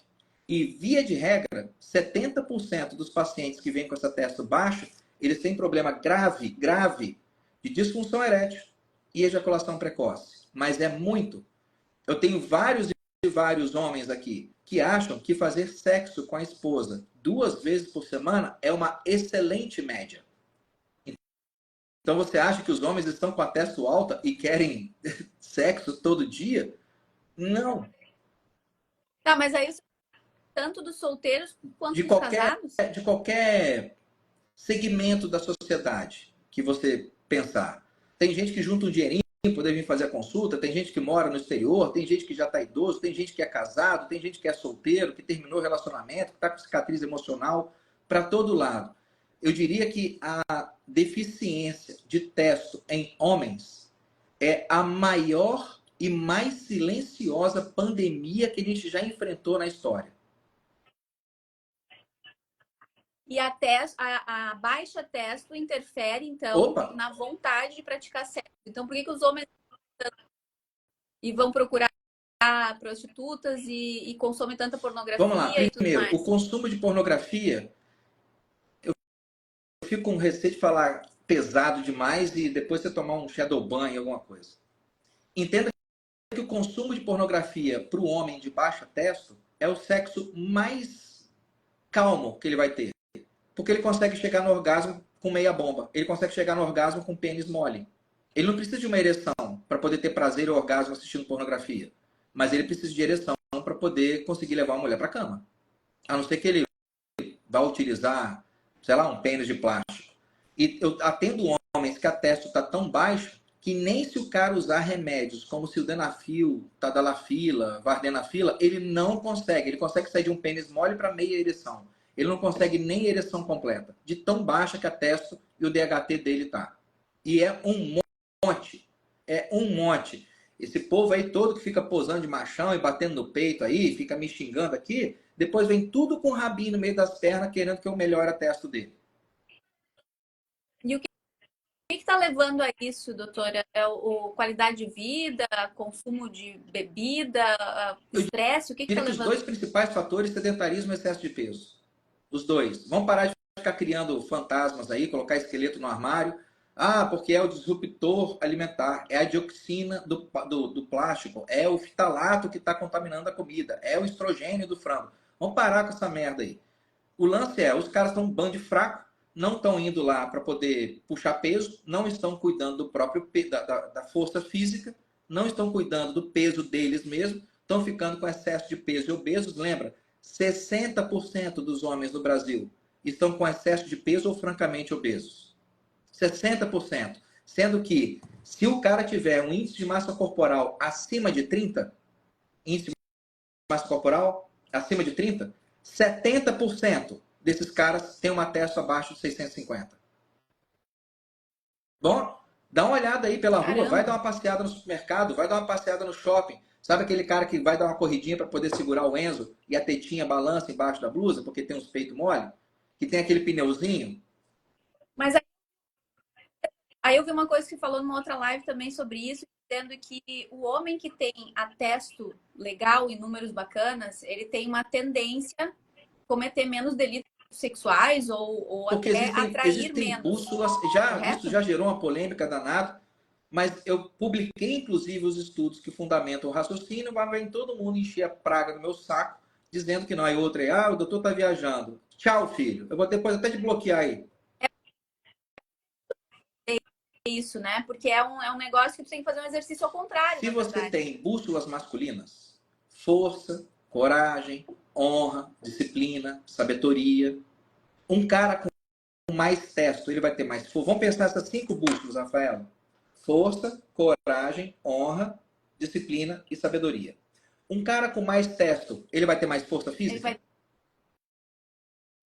S2: E, via de regra, 70% dos pacientes que vêm com essa testo baixa, eles têm problema grave de disfunção erétil e ejaculação precoce. Mas é muito. Eu tenho vários e vários homens aqui que acham que fazer sexo com a esposa 2 vezes por semana é uma excelente média. Então você acha que os homens estão com a testo alta e querem sexo todo dia? Não.
S1: Tá, mas aí tanto dos solteiros quanto dos casados?
S2: De qualquer segmento da sociedade que você pensar. Tem gente que junta um dinheirinho para poder vir fazer a consulta, tem gente que mora no exterior, tem gente que já está idoso, tem gente que é casado, tem gente que é solteiro, que terminou o relacionamento, que está com cicatriz emocional, para todo lado. Eu diria que a deficiência de testo em homens é a maior e mais silenciosa pandemia que a gente já enfrentou na história.
S1: E a baixa testo interfere, então, na vontade de praticar sexo. Então, por que os homens e vão procurar prostitutas e consomem tanta pornografia?
S2: Vamos lá, primeiro, o consumo de pornografia, eu fico com receio de falar pesado demais e depois você tomar um shadow ban em alguma coisa. Entenda que o consumo de pornografia para o homem de baixa testo é o sexo mais calmo que ele vai ter. Porque ele consegue chegar no orgasmo com meia bomba. Ele consegue chegar no orgasmo com pênis mole. Ele não precisa de uma ereção para poder ter prazer e orgasmo assistindo pornografia. Mas ele precisa de ereção para poder conseguir levar uma mulher para a cama. A não ser que ele vá utilizar, sei lá, um pênis de plástico. E eu atendo homens que a testo está tão baixo que nem se o cara usar remédios como sildenafil, tadalafila, vardenafila, ele não consegue. Ele consegue sair de um pênis mole para meia ereção. Ele não consegue nem ereção completa, de tão baixa que a testo e o DHT dele tá. E é um monte. É um monte. Esse povo aí todo que fica posando de machão e batendo no peito aí, fica me xingando aqui, depois vem tudo com o rabinho no meio das pernas querendo que eu melhore a testo dele.
S1: E o que está levando a isso, doutora? É qualidade de vida, consumo de bebida, estresse? O que está levando?
S2: Os dois principais fatores, sedentarismo e excesso de peso. Os dois. Vamos parar de ficar criando fantasmas aí, colocar esqueleto no armário. Ah, porque é o disruptor alimentar, é a dioxina do plástico, é o fitalato que está contaminando a comida, é o estrogênio do frango. Vamos parar com essa merda aí. O lance é, os caras estão um bando de fraco, não estão indo lá para poder puxar peso, não estão cuidando do próprio da força física, não estão cuidando do peso deles mesmos, estão ficando com excesso de peso e obesos. Lembra, 60% dos homens no Brasil estão com excesso de peso ou francamente obesos. 60%. Sendo que, se o cara tiver um índice de massa corporal acima de 30, índice de massa corporal acima de 30, 70% desses caras têm uma testo abaixo de 650. Bom, dá uma olhada aí pela rua, vai dar uma passeada no supermercado, vai dar uma passeada no shopping. Sabe aquele cara que vai dar uma corridinha para poder segurar o Enzo e a tetinha balança embaixo da blusa porque tem uns peitos mole? Que tem aquele pneuzinho?
S1: Mas aí eu vi uma coisa que falou numa outra live também sobre isso, dizendo que o homem que tem a testo legal e números bacanas, ele tem uma tendência a cometer menos delitos sexuais ou
S2: porque
S1: até atrair menos.
S2: Bússolas, isso já gerou uma polêmica danada, mas eu publiquei inclusive os estudos que fundamentam o raciocínio, mas vem todo mundo encher a praga no meu saco, dizendo que não. Aí outra é, o doutor tá viajando. Tchau, filho. Eu vou depois até te bloquear aí.
S1: isso, né? Porque é um negócio que tu tem que fazer um exercício ao contrário,
S2: Se
S1: na
S2: você
S1: verdade.
S2: tem bússolas masculinas, força, coragem, honra, disciplina, sabedoria, um cara com mais testo, ele vai ter mais força. Vamos pensar essas 5 bússolas, Rafael. Força, coragem, honra, disciplina e sabedoria. Um cara com mais testo, ele vai ter mais força física?
S1: Ele vai...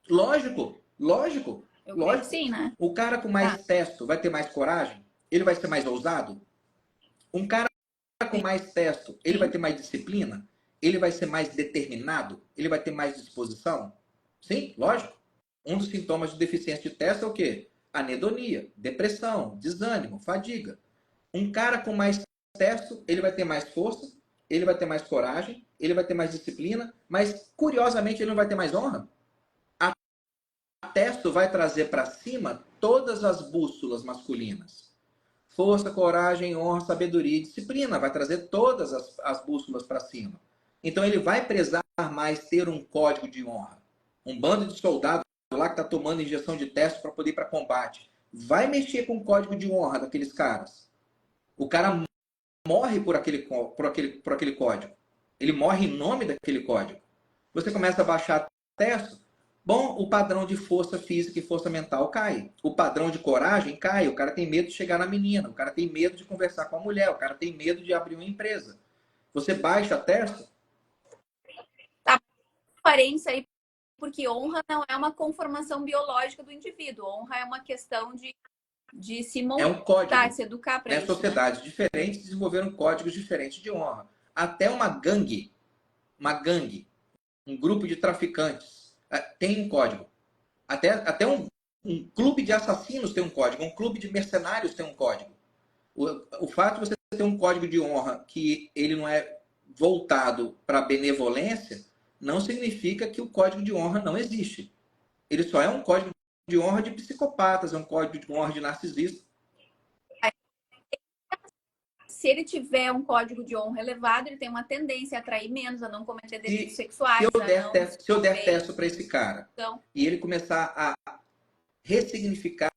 S2: Lógico, lógico,
S1: Eu creio que
S2: lógico.
S1: sim, né?
S2: O cara com mais testo vai ter mais coragem? Ele vai ser mais ousado? Um cara com mais testo, ele vai ter mais disciplina? Ele vai ser mais determinado? Ele vai ter mais disposição? Sim, lógico. Um dos sintomas de deficiência de testo é o quê? Anedonia, depressão, desânimo, fadiga. Um cara com mais testo, ele vai ter mais força, ele vai ter mais coragem, ele vai ter mais disciplina, mas curiosamente ele não vai ter mais honra. A testo vai trazer para cima todas as bússolas masculinas. Força, coragem, honra, sabedoria e disciplina. Vai trazer todas as bússolas para cima. Então ele vai prezar mais ter um código de honra. Um bando de soldados lá que está tomando injeção de teste para poder ir para combate. Vai mexer com o código de honra daqueles caras. O cara morre por aquele código. Ele morre em nome daquele código. Você começa a baixar texto, bom, o padrão de força física e força mental cai. O padrão de coragem cai. O cara tem medo de chegar na menina. O cara tem medo de conversar com a mulher. O cara tem medo de abrir uma empresa. Você baixa texto.
S1: A aparência aí, porque honra não é uma conformação biológica do indivíduo. Honra é uma questão de se moldar,
S2: é um código,
S1: se educar para isso.
S2: Sociedades diferentes desenvolveram códigos diferentes de honra. Até uma gangue, um grupo de traficantes, tem um código. Até um clube de assassinos tem um código. Um clube de mercenários tem um código. O fato de você ter um código de honra que ele não é voltado para benevolência não significa que o código de honra não existe. Ele só é um código de honra de psicopatas, é um código de honra de narcisistas.
S1: Se ele tiver um código de honra elevado, ele tem uma tendência a atrair menos, a não cometer delitos sexuais.
S2: Se eu der testo para esse cara e ele começar a ressignificar,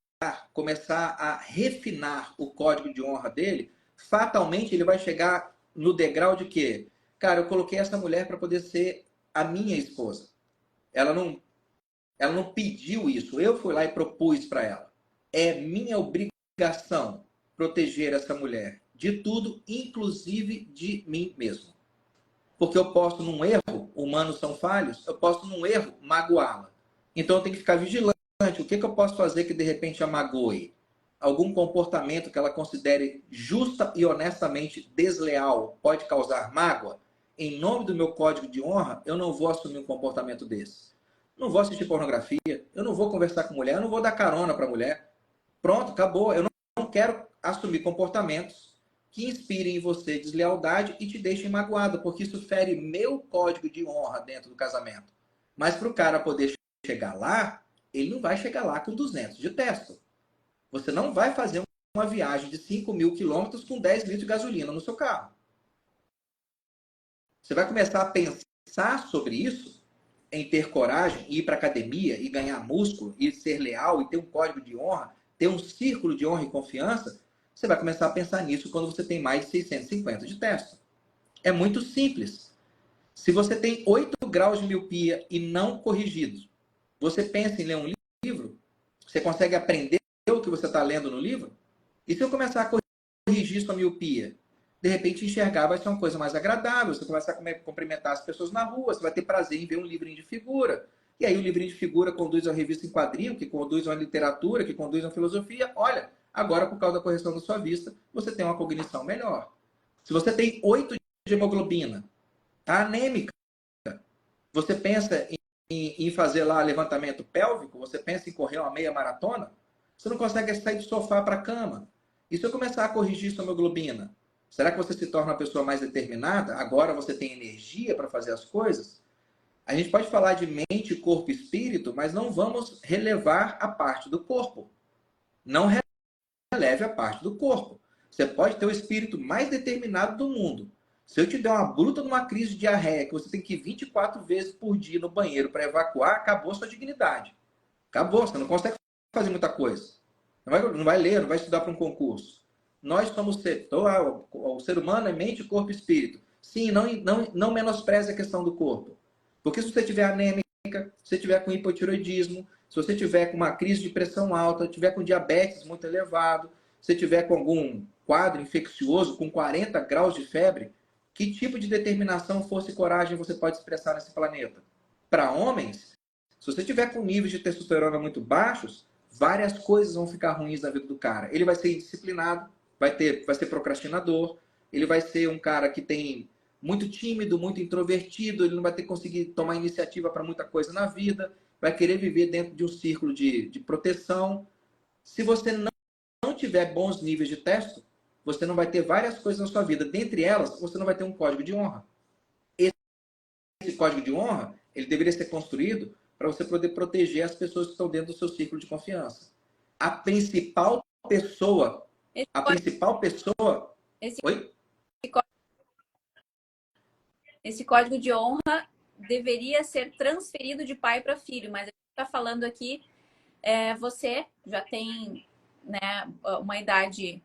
S2: começar a refinar o código de honra dele, fatalmente ele vai chegar no degrau de que, cara, eu coloquei essa mulher para poder ser a minha esposa. Ela não pediu isso, eu fui lá e propus para ela. É minha obrigação proteger essa mulher de tudo, inclusive de mim mesmo. Porque eu posso, num erro, humanos são falhos, eu posso, num erro, magoá-la. Então eu tenho que ficar vigilante. O que eu posso fazer que de repente a magoe? Algum comportamento que ela considere justa e honestamente desleal pode causar mágoa? Em nome do meu código de honra, eu não vou assumir um comportamento desse. Não vou assistir pornografia, eu não vou conversar com mulher, eu não vou dar carona para mulher. Pronto, acabou. Eu não quero assumir comportamentos que inspirem em você deslealdade e te deixem magoado, porque isso fere meu código de honra dentro do casamento. Mas para o cara poder chegar lá, ele não vai chegar lá com 200 de testo. Você não vai fazer uma viagem de 5.000 quilômetros com 10 litros de gasolina no seu carro. Você vai começar a pensar sobre isso, em ter coragem, ir para a academia e ganhar músculo, e ser leal, e ter um código de honra, ter um círculo de honra e confiança. Você vai começar a pensar nisso quando você tem mais de 650 de testo. É muito simples. Se você tem 8 graus de miopia e não corrigidos, você pensa em ler um livro? Você consegue aprender o que você está lendo no livro? E se eu começar a corrigir sua miopia? De repente, enxergar vai ser uma coisa mais agradável. Você começa a cumprimentar as pessoas na rua, você vai ter prazer em ver um livrinho de figura. E aí o livrinho de figura conduz a uma revista em quadrinho, que conduz a uma literatura, que conduz a uma filosofia. Olha, agora, por causa da correção da sua vista, você tem uma cognição melhor. Se você tem 8 de hemoglobina, tá anêmica, você pensa em fazer lá levantamento pélvico, você pensa em correr uma meia maratona, você não consegue sair do sofá para a cama. E se eu começar a corrigir sua hemoglobina, será que você se torna uma pessoa mais determinada? Agora você tem energia para fazer as coisas? A gente pode falar de mente, corpo e espírito, mas não vamos relevar a parte do corpo. Não releve a parte do corpo. Você pode ter o espírito mais determinado do mundo. Se eu te der uma bruta numa crise de diarreia, que você tem que ir 24 vezes por dia no banheiro para evacuar, acabou sua dignidade. Acabou, você não consegue fazer muita coisa. Não vai ler, não vai estudar para um concurso. Nós somos o ser humano é mente, corpo e espírito. Sim, não menospreze a questão do corpo. Porque se você tiver anêmica, se você tiver com hipotiroidismo, se você tiver com uma crise de pressão alta, tiver com diabetes muito elevado, se tiver com algum quadro infeccioso, com 40 graus de febre, que tipo de determinação, força e coragem você pode expressar nesse planeta? Para homens, se você tiver com níveis de testosterona muito baixos, várias coisas vão ficar ruins na vida do cara. Ele vai ser indisciplinado, vai ser procrastinador, ele vai ser um cara que tem muito tímido, muito introvertido, ele não vai ter conseguido tomar iniciativa para muita coisa na vida, vai querer viver dentro de um círculo de proteção. Se você não tiver bons níveis de testo, você não vai ter várias coisas na sua vida. Dentre elas, você não vai ter um código de honra. Esse código de honra, ele deveria ser construído para você poder proteger as pessoas que estão dentro do seu círculo de confiança. A principal pessoa,
S1: esse,
S2: Oi?
S1: esse código de honra deveria ser transferido de pai para filho, mas a gente está falando aqui, você já tem, né, uma idade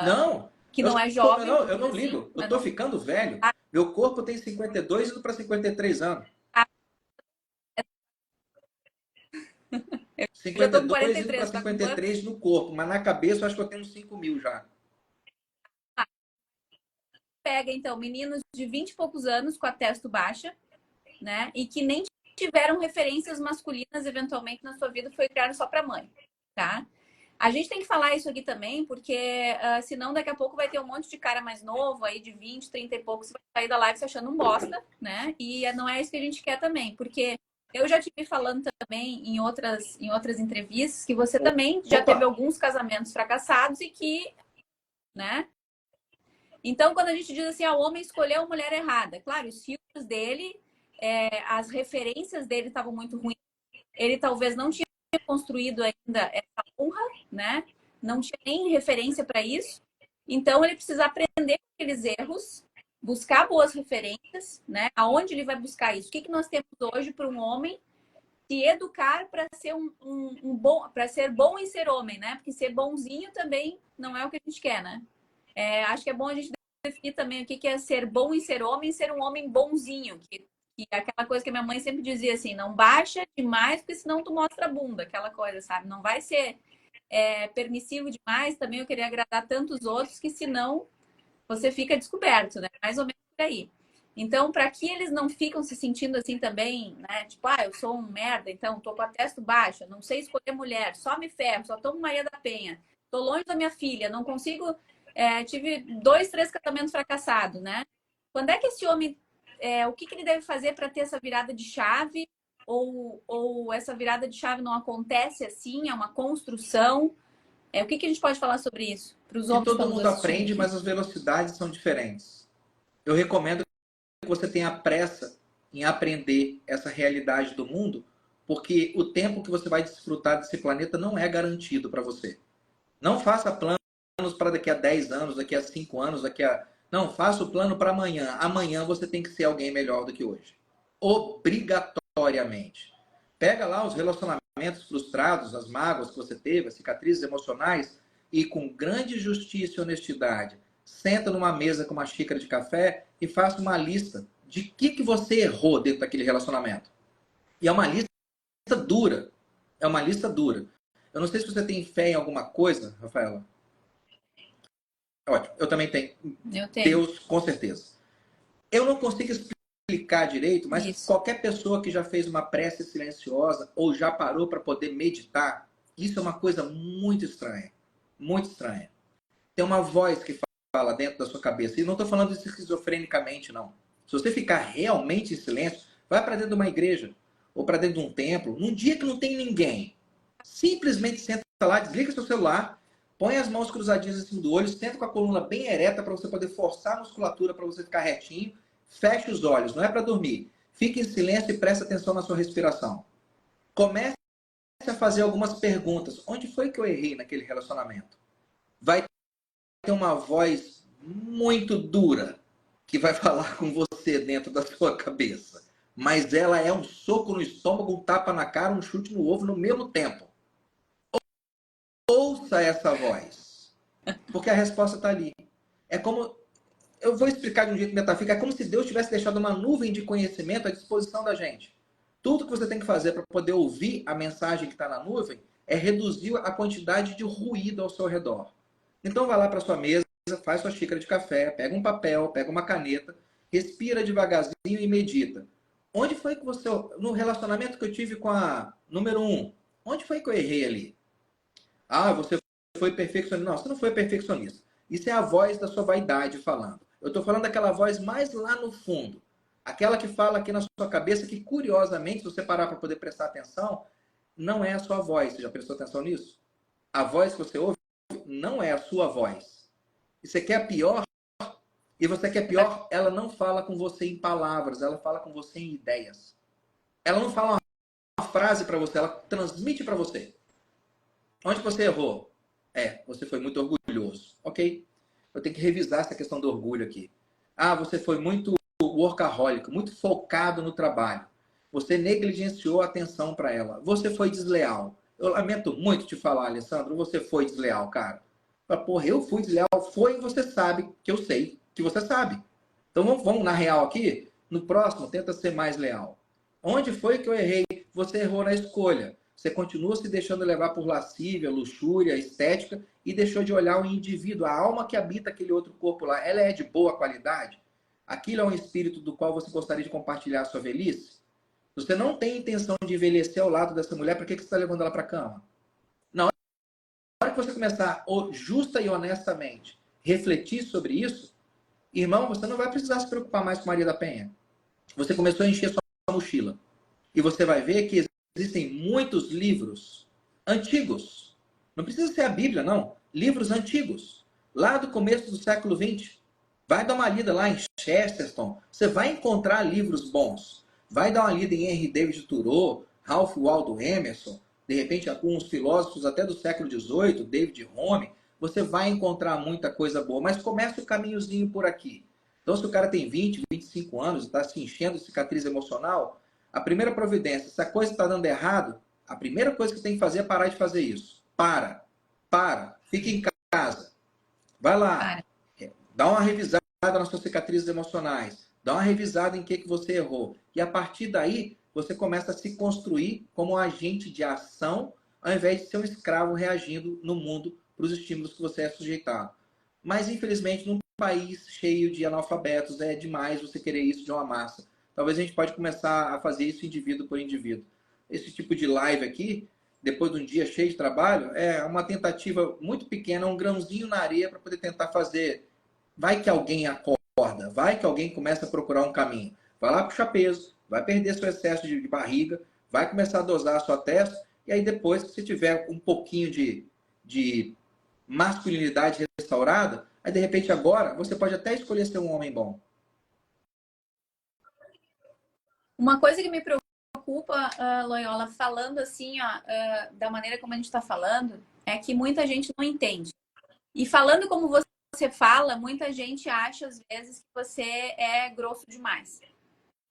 S2: Não,
S1: que não é jovem.
S2: Eu não ligo. Eu estou ficando velho. Meu corpo tem 52 indo para 53 anos. 52 indo para 53 no corpo, mas na cabeça eu acho que eu tenho uns 5 mil já.
S1: Pega, então, meninos de 20 e poucos anos com a testo baixa, né? E que nem tiveram referências masculinas, eventualmente, na sua vida, foi criado só para mãe, tá? A gente tem que falar isso aqui também, porque senão daqui a pouco vai ter um monte de cara mais novo, aí de 20, 30 e poucos, vai sair da live se achando um bosta, né? E não é isso que a gente quer também, porque eu já tive falando também em outras entrevistas que você também já teve alguns casamentos fracassados e que, né? Então, quando a gente diz assim, o homem escolheu a mulher errada, claro, os filhos dele, as referências dele estavam muito ruins, ele talvez não tinha construído ainda essa honra, né? Não tinha nem referência para isso. Então, ele precisa aprender com aqueles erros, buscar boas referências, né? Aonde ele vai buscar isso? O que nós temos hoje para um homem se educar para ser bom, para ser bom em ser homem, né? Porque ser bonzinho também não é o que a gente quer, né? Acho que é bom a gente definir também o que é ser bom em ser homem e ser um homem bonzinho, que é aquela coisa que a minha mãe sempre dizia assim, não baixa demais, porque senão tu mostra a bunda, aquela coisa, sabe? Não vai ser permissivo demais, também eu queria agradar tantos outros, que senão você fica descoberto, né? Mais ou menos por aí. Então, para que eles não ficam se sentindo assim também, né? Tipo, eu sou um merda, então tô com a testo baixa, não sei escolher mulher, só me ferro, só tomo Maria da Penha, tô longe da minha filha, não consigo... tive 2, 3 casamentos fracassados, né? Quando é que esse homem... o que ele deve fazer para ter essa virada de chave? Ou essa virada de chave não acontece assim? É uma construção? O que a gente pode falar sobre isso? Para os homens que
S2: todo mundo aprende, mas as velocidades são diferentes. Eu recomendo que você tenha pressa em aprender essa realidade do mundo, porque o tempo que você vai desfrutar desse planeta não é garantido para você. Não faça planos para daqui a 10 anos, daqui a 5 anos, Não, faça o plano para amanhã. Amanhã você tem que ser alguém melhor do que hoje. Obrigatoriamente. Pega lá os relacionamentos frustrados, as mágoas que você teve, as cicatrizes emocionais, e com grande justiça e honestidade, senta numa mesa com uma xícara de café e faça uma lista de que você errou dentro daquele relacionamento. E é uma lista dura. É uma lista dura. Eu não sei se você tem fé em alguma coisa, Rafaela. Ótimo, eu também tenho.
S1: Eu tenho.
S2: Deus, com certeza. Eu não consigo explicar direito, mas
S1: Isso.
S2: qualquer pessoa que já fez uma prece silenciosa ou já parou para poder meditar, isso é uma coisa muito estranha. Muito estranha. Tem uma voz que fala dentro da sua cabeça. E não estou falando isso esquizofrenicamente, não. Se você ficar realmente em silêncio, vai para dentro de uma igreja ou para dentro de um templo, num dia que não tem ninguém. Simplesmente senta lá, desliga seu celular, põe as mãos cruzadinhas em cima do olho, senta com a coluna bem ereta para você poder forçar a musculatura para você ficar retinho. Feche os olhos, não é para dormir. Fique em silêncio e preste atenção na sua respiração. Comece a fazer algumas perguntas. Onde foi que eu errei naquele relacionamento? Vai ter uma voz muito dura que vai falar com você dentro da sua cabeça. Mas ela é um soco no estômago, um tapa na cara, um chute no ovo no mesmo tempo. ouça essa voz. Porque a resposta está ali. É como... Eu vou explicar de um jeito metafísico. É como se Deus tivesse deixado uma nuvem de conhecimento à disposição da gente. Tudo que você tem que fazer para poder ouvir a mensagem que está na nuvem é reduzir a quantidade de ruído ao seu redor. Então vai lá para sua mesa, faz sua xícara de café, pega um papel, pega uma caneta, respira devagarzinho e medita. Onde foi que você, no relacionamento que eu tive com a número 1, onde foi que eu errei ali? Ah, você foi perfeccionista. Não, você não foi perfeccionista. Isso é a voz da sua vaidade falando. Eu estou falando daquela voz mais lá no fundo. Aquela que fala aqui na sua cabeça que, curiosamente, se você parar para poder prestar atenção, não é a sua voz. Você já prestou atenção nisso? A voz que você ouve não é a sua voz. E você quer pior? E você quer pior? Ela não fala com você em palavras, ela fala com você em ideias. Ela não fala uma frase para você, ela transmite para você. Onde você errou? Você foi muito orgulhoso. Ok. Eu tenho que revisar essa questão do orgulho aqui. Ah, você foi muito workaholic, muito focado no trabalho. Você negligenciou a atenção para ela. Você foi desleal. Eu lamento muito te falar, Alessandro, você foi desleal, cara. Porra, eu fui desleal. Foi e você sabe que eu sei que você sabe. Então vamos na real aqui. No próximo, tenta ser mais leal. Onde foi que eu errei? Você errou na escolha. Você continua se deixando levar por lascívia, luxúria, estética e deixou de olhar o indivíduo, a alma que habita aquele outro corpo lá. Ela é de boa qualidade? Aquilo é um espírito do qual você gostaria de compartilhar a sua velhice? Você não tem intenção de envelhecer ao lado dessa mulher, por que você está levando ela para a cama? Na hora que você começar, justa e honestamente, refletir sobre isso, irmão, você não vai precisar se preocupar mais com Maria da Penha. Você começou a encher sua mochila. E você vai ver que existem muitos livros antigos. Não precisa ser a Bíblia, não. Livros antigos. Lá do começo do século XX. Vai dar uma lida lá em Chesterton. Você vai encontrar livros bons. Vai dar uma lida em Henry David Thoreau, Ralph Waldo Emerson, de repente alguns filósofos até do século XVIII, David Hume. Você vai encontrar muita coisa boa, mas comece o caminhozinho por aqui. Então, se o cara tem 20, 25 anos e está se enchendo de cicatriz emocional, a primeira providência, se a coisa está dando errado, a primeira coisa que tem que fazer é parar de fazer isso. Para, fique em casa. Vai lá, dá uma revisada nas suas cicatrizes emocionais, dá uma revisada em que você errou. E a partir daí, você começa a se construir como um agente de ação, ao invés de ser um escravo reagindo no mundo para os estímulos que você é sujeitado. Mas, infelizmente, num país cheio de analfabetos, é demais você querer isso de uma massa. Talvez a gente pode começar a fazer isso indivíduo por indivíduo. Esse tipo de live aqui, depois de um dia cheio de trabalho, é uma tentativa muito pequena, um grãozinho na areia para poder tentar fazer. Vai que alguém acorda, vai que alguém começa a procurar um caminho. Vai lá puxar peso, vai perder seu excesso de barriga, vai começar a dosar a sua testa, e aí depois que você tiver um pouquinho de masculinidade restaurada, aí de repente agora você pode até escolher ser um homem bom.
S1: Uma coisa que me preocupa, Loyola, falando assim, ó, da maneira como a gente está falando, é que muita gente não entende. E falando como você fala, muita gente acha às vezes que você é grosso demais,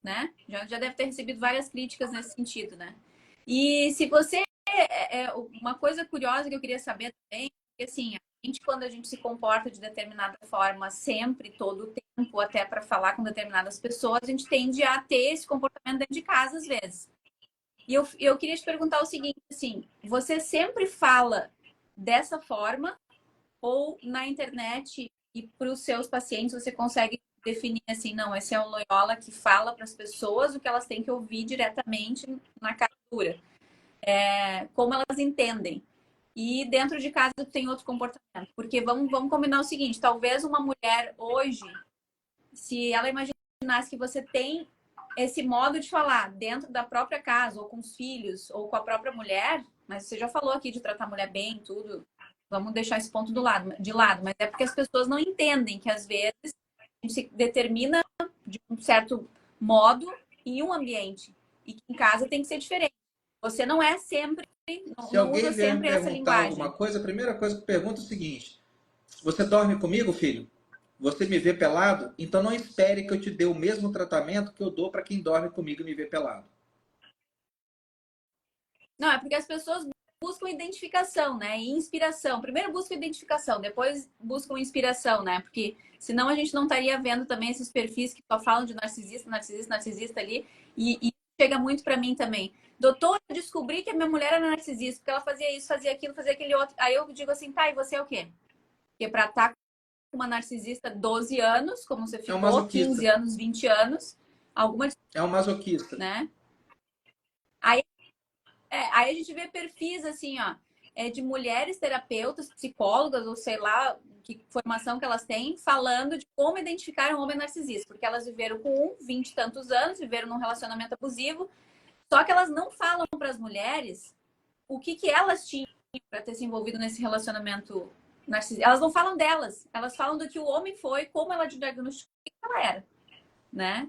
S1: né? Já deve ter recebido várias críticas nesse sentido, né? E se você... uma coisa curiosa que eu queria saber também, é que assim, quando a gente se comporta de determinada forma, sempre, todo o tempo, até para falar com determinadas pessoas, a gente tende a ter esse comportamento dentro de casa, às vezes. E eu queria te perguntar o seguinte, assim, você sempre fala dessa forma ou na internet e para os seus pacientes você consegue definir assim, não, esse é o Loyola que fala para as pessoas o que elas têm que ouvir diretamente na cara dura, como elas entendem. E dentro de casa tem outro comportamento. Porque vamos combinar o seguinte, talvez uma mulher hoje, se ela imaginasse que você tem esse modo de falar dentro da própria casa, ou com os filhos, ou com a própria mulher, mas você já falou aqui de tratar a mulher bem, tudo, vamos deixar esse ponto de lado, mas é porque as pessoas não entendem que às vezes a gente se determina de um certo modo em um ambiente, e que em casa tem que ser diferente. Você não é sempre,
S2: Se
S1: não
S2: alguém
S1: usa
S2: vier me
S1: sempre essa
S2: perguntar
S1: linguagem.
S2: alguma coisa, a primeira coisa que pergunta é o seguinte: você dorme comigo, filho? Você me vê pelado? Então não espere que eu te dê o mesmo tratamento que eu dou para quem dorme comigo e me vê pelado.
S1: Não, é porque as pessoas buscam identificação, né? E inspiração. Primeiro buscam identificação, depois buscam inspiração, né? Porque senão a gente não estaria vendo também esses perfis que só falam de narcisista, narcisista, narcisista ali. E chega muito para mim também. Doutor, eu descobri que a minha mulher era narcisista, porque ela fazia isso, fazia aquilo, fazia aquele outro. Aí eu digo assim, tá, e você é o quê? Porque para estar com uma narcisista 12 anos, como você ficou,
S2: um masoquista.
S1: 15 anos, 20 anos, alguma...
S2: É um masoquista.
S1: Né? Aí a gente vê perfis assim, ó, de mulheres terapeutas, psicólogas, ou sei lá que formação que elas têm, falando de como identificar um homem narcisista. Porque elas viveram com 20 e tantos anos, viveram num relacionamento abusivo, só que elas não falam para as mulheres o que elas tinham para ter se envolvido nesse relacionamento narcisista. Elas não falam delas, elas falam do que o homem foi, como ela diagnosticou o que ela era, né?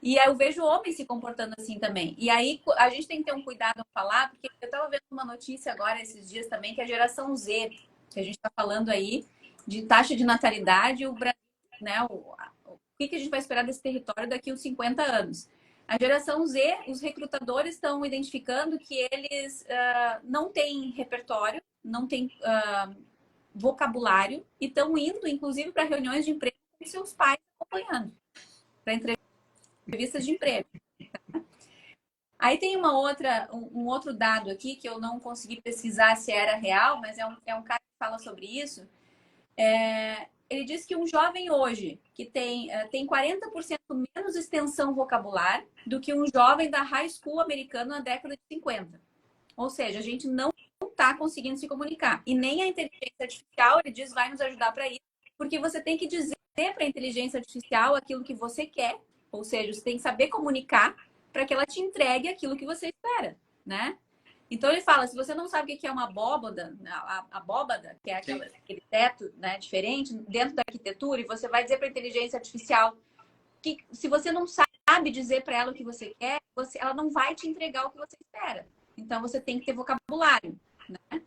S1: E aí eu vejo homens se comportando assim também. E aí a gente tem que ter um cuidado ao falar, porque eu estava vendo uma notícia agora esses dias também, que a geração Z, que a gente está falando aí, de taxa de natalidade, o Brasil, né? O que a gente vai esperar desse território daqui a uns 50 anos? A geração Z, os recrutadores estão identificando que eles não têm repertório, não têm vocabulário, e estão indo, inclusive, para reuniões de emprego com seus pais acompanhando, para entrevistas de emprego. Aí tem um outro dado aqui que eu não consegui pesquisar se era real, mas é um cara que fala sobre isso. Ele diz que um jovem hoje que tem 40% menos extensão vocabular do que um jovem da high school americano na década de 50. Ou seja, a gente não está conseguindo se comunicar. E nem a inteligência artificial, ele diz, vai nos ajudar para isso, porque você tem que dizer para a inteligência artificial aquilo que você quer. Ou seja, você tem que saber comunicar para que ela te entregue aquilo que você espera, né? Então ele fala, se você não sabe o que é uma abóbada, a abóbada, que é aquele teto, né, diferente, dentro da arquitetura, e você vai dizer para a inteligência artificial que se você não sabe dizer para ela o que você quer, ela não vai te entregar o que você espera. Então você tem que ter vocabulário, né?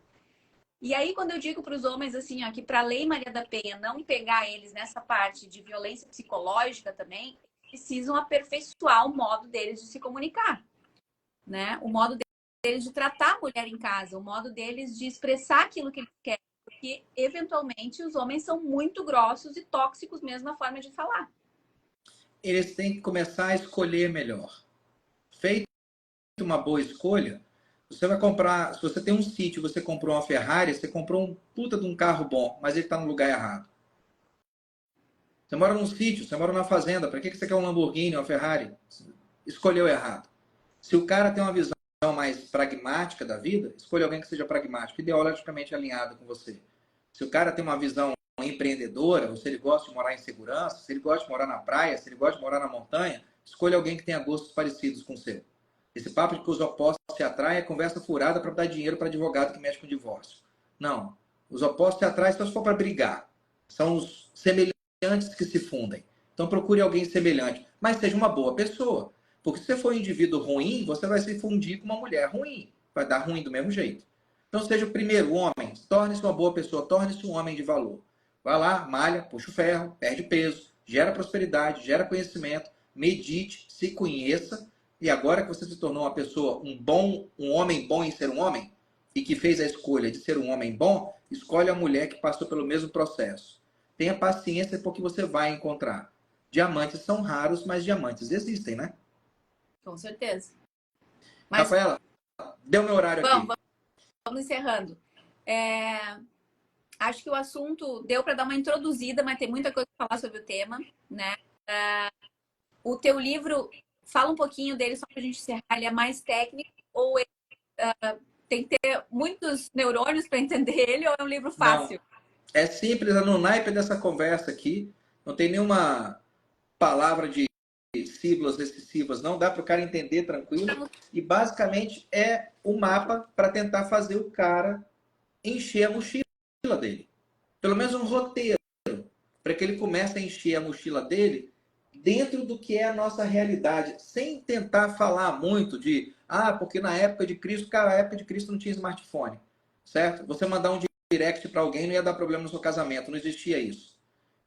S1: E aí, quando eu digo para os homens assim, ó, que para a Lei Maria da Penha não pegar eles nessa parte de violência psicológica também, precisam aperfeiçoar o modo deles de se comunicar, né? O modo deles de tratar a mulher em casa, o modo deles de expressar aquilo que eles querem, porque eventualmente os homens são muito grossos e tóxicos mesmo na forma de falar.
S2: Eles têm que começar a escolher melhor. Feito uma boa escolha, você vai comprar, se você tem um sítio, você comprou uma Ferrari, você comprou um puta de um carro bom, mas ele está no lugar errado. Você mora num sítio, você mora numa fazenda, para que você quer um Lamborghini, uma Ferrari? Escolheu errado. Se o cara tem uma visão mais pragmática da vida, escolha alguém que seja pragmático, ideologicamente alinhado com você. Se o cara tem uma visão empreendedora, ou se ele gosta de morar em segurança, se ele gosta de morar na praia, se ele gosta de morar na montanha, escolha alguém que tenha gostos parecidos com o seu. Esse papo de que os opostos se atraem é conversa furada para dar dinheiro para advogado que mexe com divórcio. Não. Os opostos se atraem só se for para brigar. São os semelhantes que se fundem. Então procure alguém semelhante, mas seja uma boa pessoa. Porque se você for um indivíduo ruim, você vai se fundir com uma mulher ruim. Vai dar ruim do mesmo jeito. Então seja o primeiro homem, torne-se uma boa pessoa, torne-se um homem de valor. Vai lá, malha, puxa o ferro, perde peso, gera prosperidade, gera conhecimento, medite, se conheça. E agora que você se tornou uma pessoa, um homem bom em ser um homem, e que fez a escolha de ser um homem bom, escolhe a mulher que passou pelo mesmo processo. Tenha paciência porque você vai encontrar. Diamantes são raros, mas diamantes existem, né?
S1: Com certeza. Mas...
S2: Rafaela, deu meu horário aqui.
S1: Vamos encerrando. Acho que o assunto deu para dar uma introduzida, mas tem muita coisa para falar sobre o tema, né? O teu livro, fala um pouquinho dele só para a gente encerrar. Ele é mais técnico ou ele, tem que ter muitos neurônios para entender ele ou é um livro fácil?
S2: Não. É simples, é no naipe dessa conversa aqui. Não tem nenhuma palavra de sílabas excessivas, não. Dá para o cara entender tranquilo. E basicamente é o mapa para tentar fazer o cara encher a mochila dele. Pelo menos um roteiro. Para que ele comece a encher a mochila dele dentro do que é a nossa realidade. Sem tentar falar muito de porque na época de Cristo, cara, na época de Cristo não tinha smartphone. Certo? Você mandar um direct para alguém não ia dar problema no seu casamento. Não existia isso.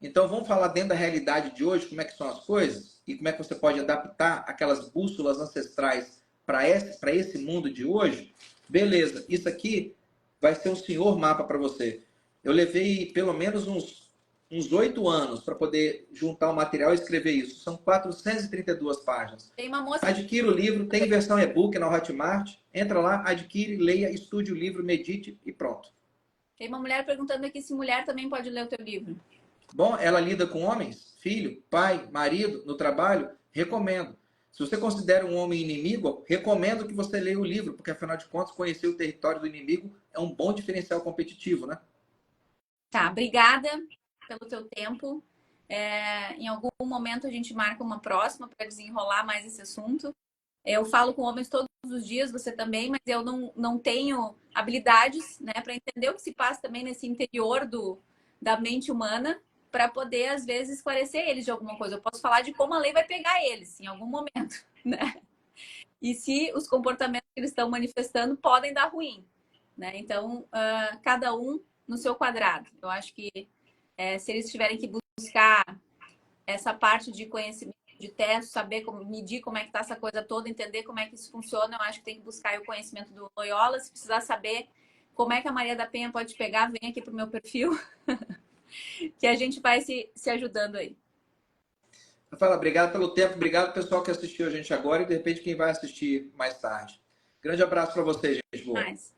S2: Então vamos falar dentro da realidade de hoje, como é que são as coisas e como é que você pode adaptar aquelas bússolas ancestrais para esse mundo de hoje. Beleza, isso aqui vai ser um senhor mapa para você. Eu levei pelo menos uns 8 anos para poder juntar o material e escrever isso. São 432 páginas.
S1: Tem uma moça.
S2: Adquira o livro, tem versão e-book na Hotmart. Entra lá, adquire, leia, estude o livro, medite e pronto.
S1: Tem uma mulher perguntando aqui se mulher também pode ler o teu livro.
S2: Bom, ela lida com homens, filho, pai, marido, no trabalho? Recomendo. Se você considera um homem inimigo, recomendo que você leia o livro, porque afinal de contas, conhecer o território do inimigo é um bom diferencial competitivo, né?
S1: Tá, obrigada pelo teu tempo. Em algum momento a gente marca uma próxima para desenrolar mais esse assunto. Eu falo com homens todos os dias, você também, mas eu não tenho habilidades, né, para entender o que se passa também nesse interior da mente humana, para poder, às vezes, esclarecer eles de alguma coisa. Eu posso falar de como a lei vai pegar eles em algum momento, né? E se os comportamentos que eles estão manifestando podem dar ruim, né? Então, cada um no seu quadrado. Eu acho que se eles tiverem que buscar essa parte de conhecimento de teste, saber como medir como é que está essa coisa toda, entender como é que isso funciona, eu acho que tem que buscar o conhecimento do Loyola. Se precisar saber como é que a Maria da Penha pode pegar, vem aqui para o meu perfil, que a gente vai se ajudando aí.
S2: Rafaela, obrigado pelo tempo, obrigado pessoal que assistiu a gente agora e de repente quem vai assistir mais tarde. Grande abraço para vocês, gente boa.
S1: Mais.